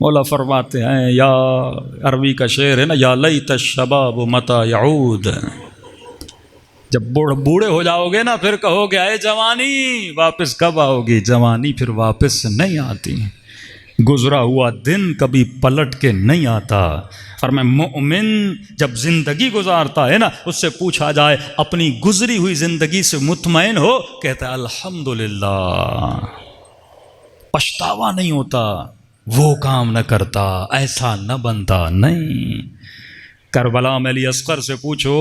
مولا فرماتے ہیں، یا عربی کا شعر ہے نا، یا لیت الشباب متی یعود، جب بوڑھے ہو جاؤ گے نا پھر کہو گے اے جوانی واپس کب آؤ گی؟ جوانی پھر واپس نہیں آتی، گزرا ہوا دن کبھی پلٹ کے نہیں آتا۔ اور میں مومن جب زندگی گزارتا ہے نا، اس سے پوچھا جائے اپنی گزری ہوئی زندگی سے مطمئن ہو، کہتا ہے الحمدللہ، پچھتاوا نہیں ہوتا، وہ کام نہ کرتا، ایسا نہ بنتا۔ نہیں، کربلا میں علی اصغر سے پوچھو،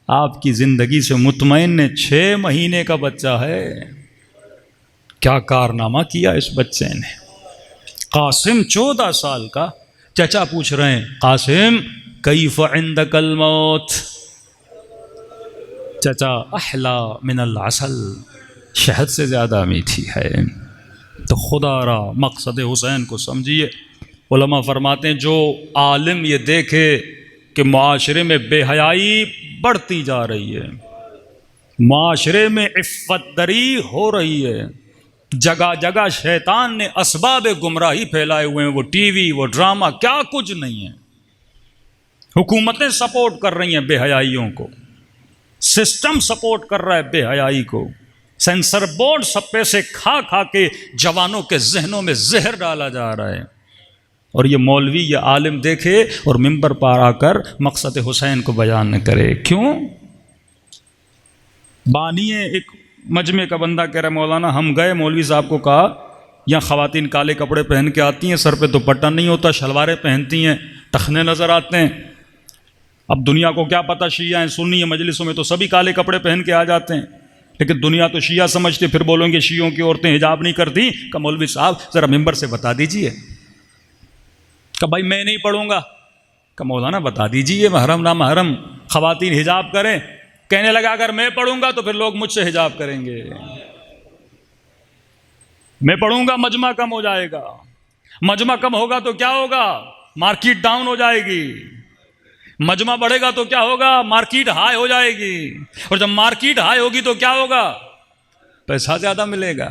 آپ کی زندگی سے مطمئن نے 6 مہینے کا بچہ ہے، کیا کارنامہ کیا اس بچے نے؟ قاسم 14 سال کا، چچا پوچھ رہے ہیں قاسم کیف عندک الموت؟ چچا احلا من العسل، شہد سے زیادہ میٹھی ہے۔ تو خدا را مقصد حسین کو سمجھیے۔ علماء فرماتے ہیں جو عالم یہ دیکھے کہ معاشرے میں بے حیائی بڑھتی جا رہی ہے، معاشرے میں عفت دری ہو رہی ہے، جگہ جگہ شیطان نے اسباب گمراہی پھیلائے ہوئے ہیں، وہ ٹی وی، وہ ڈرامہ، کیا کچھ نہیں ہے، حکومتیں سپورٹ کر رہی ہیں بے حیائیوں کو، سسٹم سپورٹ کر رہا ہے بے حیائی کو، سینسر بورڈ سب پیسے کھا کھا کے جوانوں کے ذہنوں میں زہر ڈالا جا رہا ہے، اور یہ مولوی یہ عالم دیکھے اور ممبر پر آ کر مقصد حسین کو بیان نہ کرے۔ کیوں؟ بانی ایک مجمع کا بندہ کہہ رہا ہے مولانا ہم گئے، مولوی صاحب کو کہا یہاں خواتین کالے کپڑے پہن کے آتی ہیں، سر پہ دوپٹہ نہیں ہوتا، شلواریں پہنتی ہیں، ٹخنے نظر آتے ہیں۔ اب دنیا کو کیا پتہ شیعہ ہیں سنی ہیں، مجلسوں میں تو سبھی کالے کپڑے پہن کے آ جاتے ہیں، لیکن دنیا تو شیعہ سمجھتے، پھر بولیں گے شیعوں کی عورتیں حجاب نہیں کرتی۔ کہ مولوی صاحب ذرا ممبر سے بتا دیجئے، کہ بھائی میں نہیں پڑھوں گا، کہ مولانا بتا دیجئے محرم نہ محرم خواتین حجاب کریں۔ کہنے لگا اگر میں پڑھوں گا تو پھر لوگ مجھ سے حجاب کریں گے، میں پڑھوں گا مجمع کم ہو جائے گا، مجمع کم ہوگا تو کیا ہوگا؟ مارکیٹ ڈاؤن ہو جائے گی، مجمع بڑھے گا تو کیا ہوگا؟ مارکیٹ ہائی ہو جائے گی، اور جب مارکیٹ ہائی ہوگی تو کیا ہوگا؟ پیسہ زیادہ ملے گا۔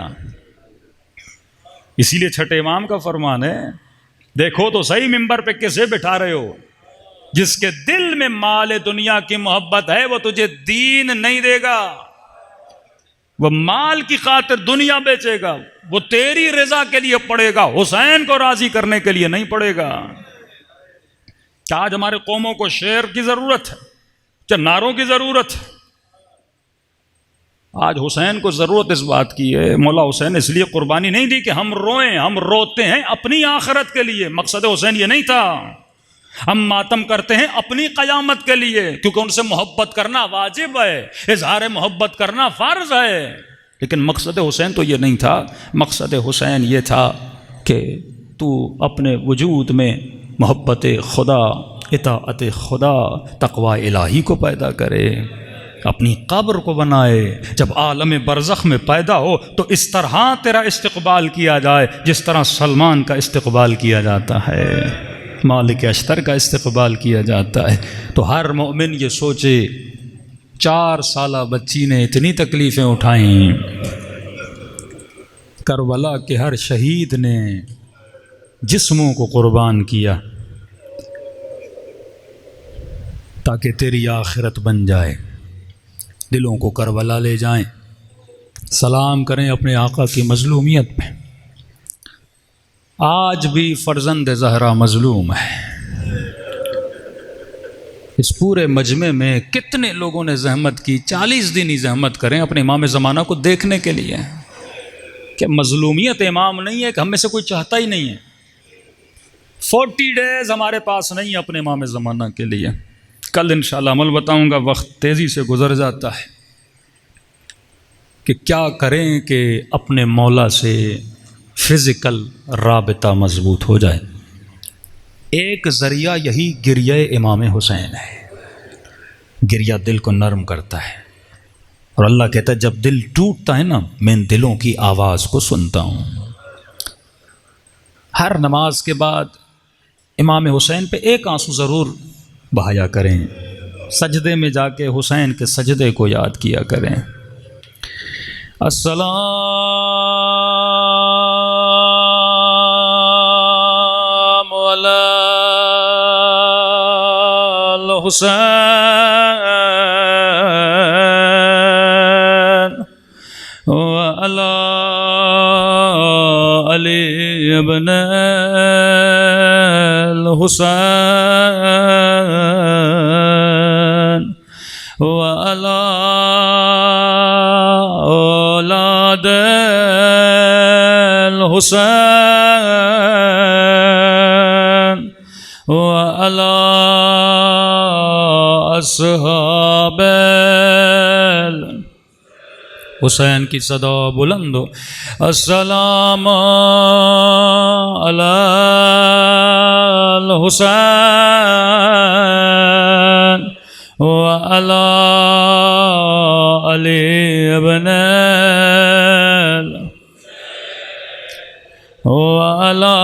اسی لیے چھٹے امام کا فرمان ہے، دیکھو تو صحیح ممبر پہ کسے بٹھا رہے ہو؟ جس کے دل میں مال دنیا کی محبت ہے وہ تجھے دین نہیں دے گا، وہ مال کی خاطر دنیا بیچے گا، وہ تیری رضا کے لیے پڑے گا، حسین کو راضی کرنے کے لیے نہیں پڑے گا۔ آج ہمارے قوموں کو شعر کی ضرورت ہے یا نعروں کی ضرورت ہے؟ آج حسین کو ضرورت اس بات کی ہے، مولا حسین اس لیے قربانی نہیں دی کہ ہم روئیں، ہم روتے ہیں اپنی آخرت کے لیے، مقصد حسین یہ نہیں تھا۔ ہم ماتم کرتے ہیں اپنی قیامت کے لیے، کیونکہ ان سے محبت کرنا واجب ہے، اظہار محبت کرنا فرض ہے، لیکن مقصد حسین تو یہ نہیں تھا۔ مقصد حسین یہ تھا کہ تو اپنے وجود میں محبت خدا، اطاعت خدا، تقوی الہی کو پیدا کرے، اپنی قبر کو بنائے، جب عالم برزخ میں پیدا ہو تو اس طرح تیرا استقبال کیا جائے جس طرح سلمان کا استقبال کیا جاتا ہے، مالک اشتر کا استقبال کیا جاتا ہے۔ تو ہر مومن یہ سوچے 4 سالہ بچی نے اتنی تکلیفیں اٹھائیں، کربلا کے ہر شہید نے جسموں کو قربان کیا تاکہ تیری آخرت بن جائے، دلوں کو کربلا لے جائیں، سلام کریں اپنے آقا کی مظلومیت پہ۔ آج بھی فرزند زہرا مظلوم ہے، اس پورے مجمع میں کتنے لوگوں نے زحمت کی، 40 دن ہی زحمت کریں اپنے امام زمانہ کو دیکھنے کے لیے، کہ مظلومیت امام نہیں ہے کہ ہم میں سے کوئی چاہتا ہی نہیں ہے۔ 40 ڈیز ہمارے پاس نہیں ہے اپنے امام زمانہ کے لیے، کل انشاءاللہ عمل بتاؤں گا، وقت تیزی سے گزر جاتا ہے، کہ کیا کریں کہ اپنے مولا سے فزیکل رابطہ مضبوط ہو جائے۔ ایک ذریعہ یہی گریہ امام حسین ہے، گریہ دل کو نرم کرتا ہے، اور اللہ کہتا ہے جب دل ٹوٹتا ہے نا میں ان دلوں کی آواز کو سنتا ہوں۔ ہر نماز کے بعد امام حسین پہ ایک آنسو ضرور بہایا کریں، سجدے میں جا کے حسین کے سجدے کو یاد کیا کریں۔ السلام علی الحسین الحسين وعلى أولاد الحسين وعلى أصحاب حسین کی صدا بلند ہو السلام علی الحسین وعلی علی ابن وعلی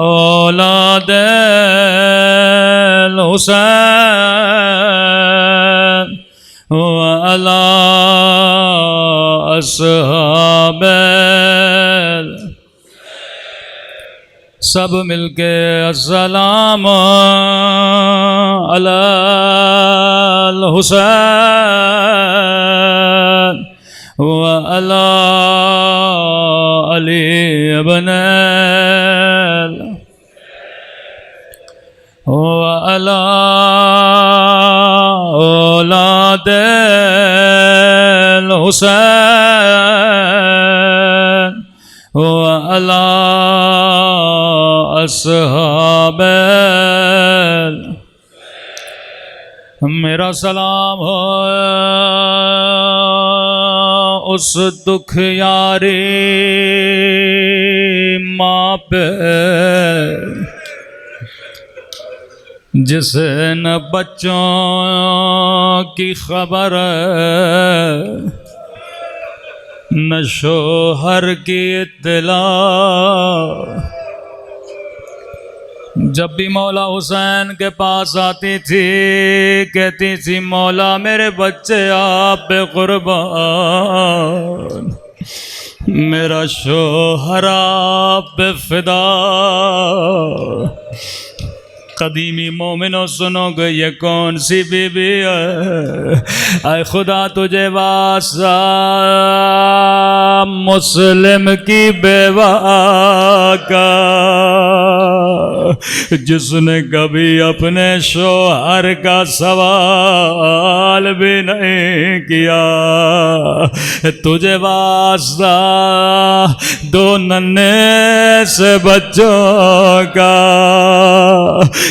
اولاد الحسین وعلی اصحاب سب مل کے السلام علی الحسین وعلی علی ابن وعلی اولاد الحسین وعلی اصحاب میرا سلام ہو اس دکھ یاری ماں پہ جسے نہ بچوں کی خبر نہ شوہر کی اطلاع جب بھی مولا حسین کے پاس آتی تھی کہتی تھی مولا میرے بچے آپ پہ قربان میرا شوہر آپ پہ فدا قدیمی مومنوں سنو گے یہ کون سی بی بی ہے اے خدا تجھے واسطہ مسلم کی بیوہ کا جس نے کبھی اپنے شوہر کا سوال بھی نہیں کیا تجھے واسطہ دو ننھے سے بچوں کا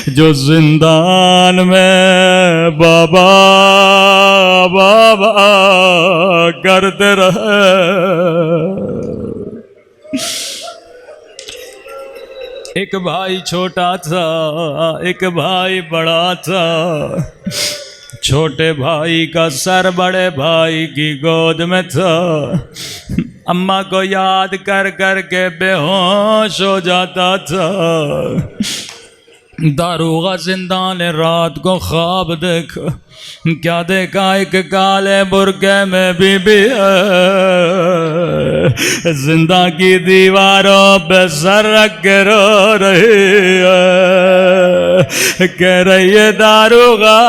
جو زندان میں بابا بابا کرتے رہے ایک بھائی چھوٹا تھا ایک بھائی بڑا تھا چھوٹے بھائی کا سر بڑے بھائی کی گود میں تھا اماں کو یاد کر کر کے بے ہوش ہو جاتا تھا داروغہ زندان رات کو خواب دیکھا کیا دیکھا ایک کالے برقعے میں بی بی ہے زندہ کی دیواروں پہ سر رکھ کے رو رہی ہے کہہ رہی ہے داروغہ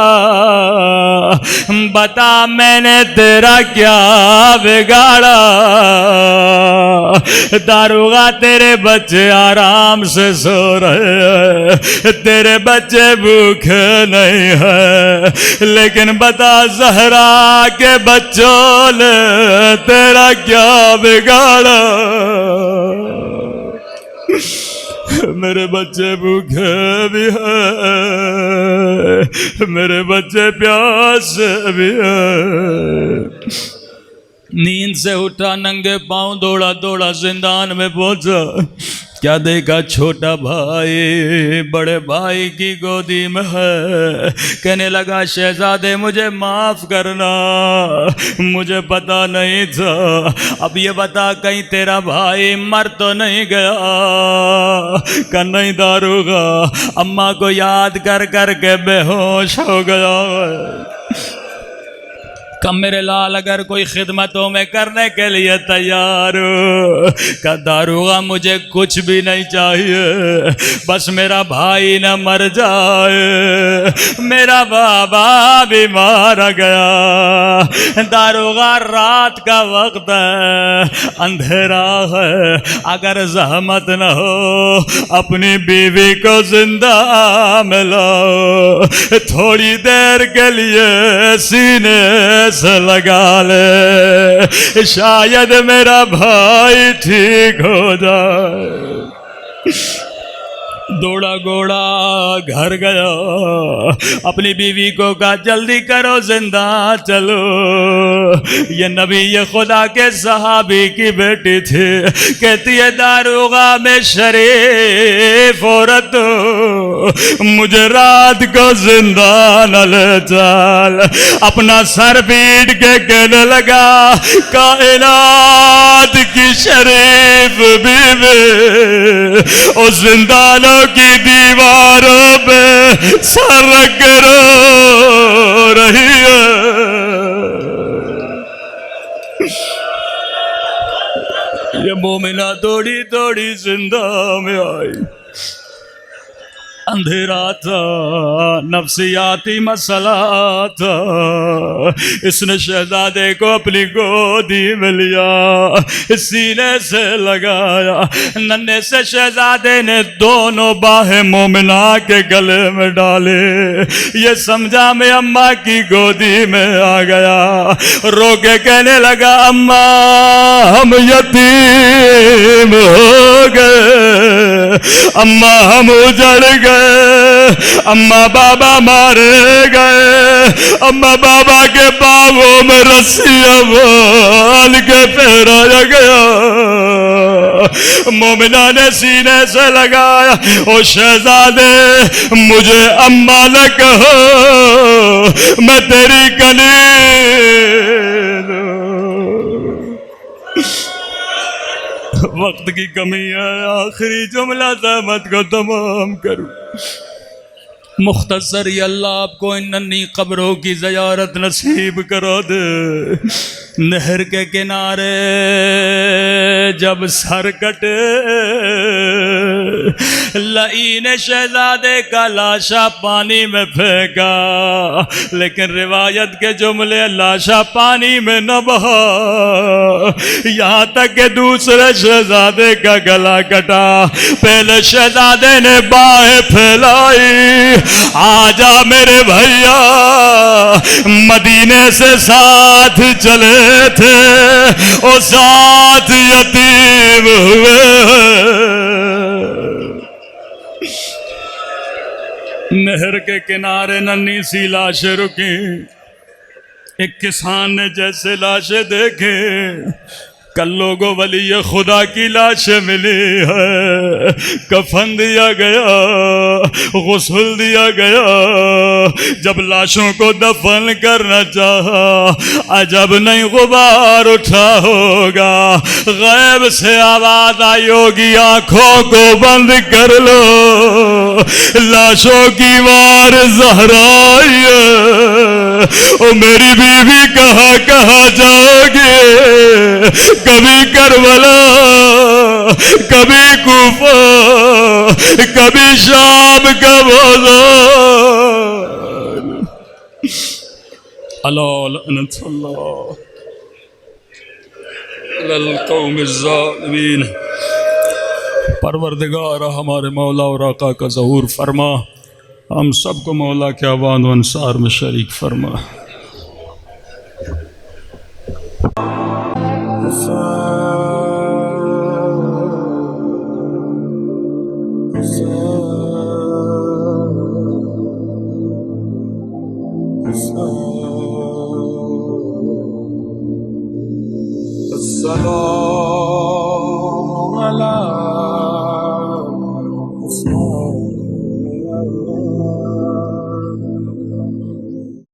بتا میں نے تیرا کیا بگاڑا داروغہ تیرے بچے آرام سے سو رہے ہیں تیرے بچے بھوکے نہیں ہیں لیکن بتا زہرا کے بچوں نے تیرا کیا بگاڑا میرے بچے بھوکے بھی ہیں میرے بچے پیاسے بھی ہیں نیند سے اٹھا ننگے پاؤں دوڑا دوڑا زندان میں پہنچا کیا دیکھا چھوٹا بھائی بڑے بھائی کی گودی میں ہے کہنے لگا شہزادے مجھے معاف کرنا مجھے پتا نہیں تھا اب یہ بتا کہیں تیرا بھائی مر تو نہیں گیا کہ نہیں داروغہ اماں کو یاد کر کر کے بے ہوش ہو گیا کم میرے لال اگر کوئی خدمتوں میں کرنے کے لیے تیار ہو کہ داروغہ مجھے کچھ بھی نہیں چاہیے، بس میرا بھائی نہ مر جائے، میرا بابا بھی مارا گیا، داروغہ رات کا وقت ہے، اندھیرا ہے، اگر زحمت نہ ہو اپنی بیوی کو زندہ ملاؤ، تھوڑی دیر کے لیے سینے سے لگا لے، شاید میرا بھائی ٹھیک ہو جائے۔ دوڑا گھوڑا گھر گیا، اپنی بیوی کو کہا جلدی کرو زندہ چلو، یہ نبی خدا کے صحابی کی بیٹی تھی، کہتی ہے داروغہ میں شریف عورت مجھے رات کو زندہ نہ لے چل، اپنا سر پیٹ کے کہنے لگا کائنات کی شریف بیوی اس زندانوں کی دیواروں پہ سر رکھ رو رہی ہے، یہ مومنہ توڑی توڑی زندہ میں آئی، اندھیرا تھا، نفسیاتی مسئلہ تھا، اس نے شہزادے کو اپنی گودی میں لیا، سینے سے لگایا، ننھے سے شہزادے نے دونوں باہیں مومنہ کے گلے میں ڈالے، یہ سمجھا میں اماں کی گودی میں آ گیا، رو کے کہنے لگا اماں ہم یتیم ہو گئے، اماں ہم اجڑ گئے، اماں بابا مارے گئے، اماں بابا کے باغوں میں رسیاں بال کے پھیرایا گیا، مومنہ نے سینے سے لگایا، او شہزادے مجھے اماں نہ کہو، میں تیری کنیز وقت کی کمی ہے، آخری جملہ زحمت کو تمام کروں، مختصر ہی اللہ آپ کو ان ننھی قبروں کی زیارت نصیب کرا دے۔ نہر کے کنارے جب سر کٹے، لعین شہزادے کا لاشا پانی میں پھینکا، لیکن روایت کے جملے لاشا پانی میں نہ بہا، یہاں تک کہ دوسرے شہزادے کا گلا کٹا، پہلے شہزادے نے باہیں پھیلائی، آجا میرے بھیا، مدینے سے ساتھ چلے تھے، اور ساتھ یتیم ہوئے۔ نہر کے کنارے ننھی سی لاشیں رکی، ایک کسان نے جیسے لاشیں دیکھے، کل لوگوں ولی خدا کی لاشیں ملی ہے، کفن دیا گیا، غسل دیا گیا، جب لاشوں کو دفن کرنا چاہا، عجب نہیں غبار اٹھا ہوگا، غیب سے آواز آئی ہوگی آنکھوں کو بند کر لو، لاشوں کی وار زہرا آئی ہے، او میری بیوی کہاں کہاں جاؤ گے، کبھی کربلا، کبھی کوفہ، کبھی شام کا بازار، الا لعنت اللہ علی القوم الظالمین۔ پروردگار ہمارے مولا اور آقا کا ظہور فرما، ہم سب کو مولا کے اعوان و انصار میں شریک فرما۔ السلام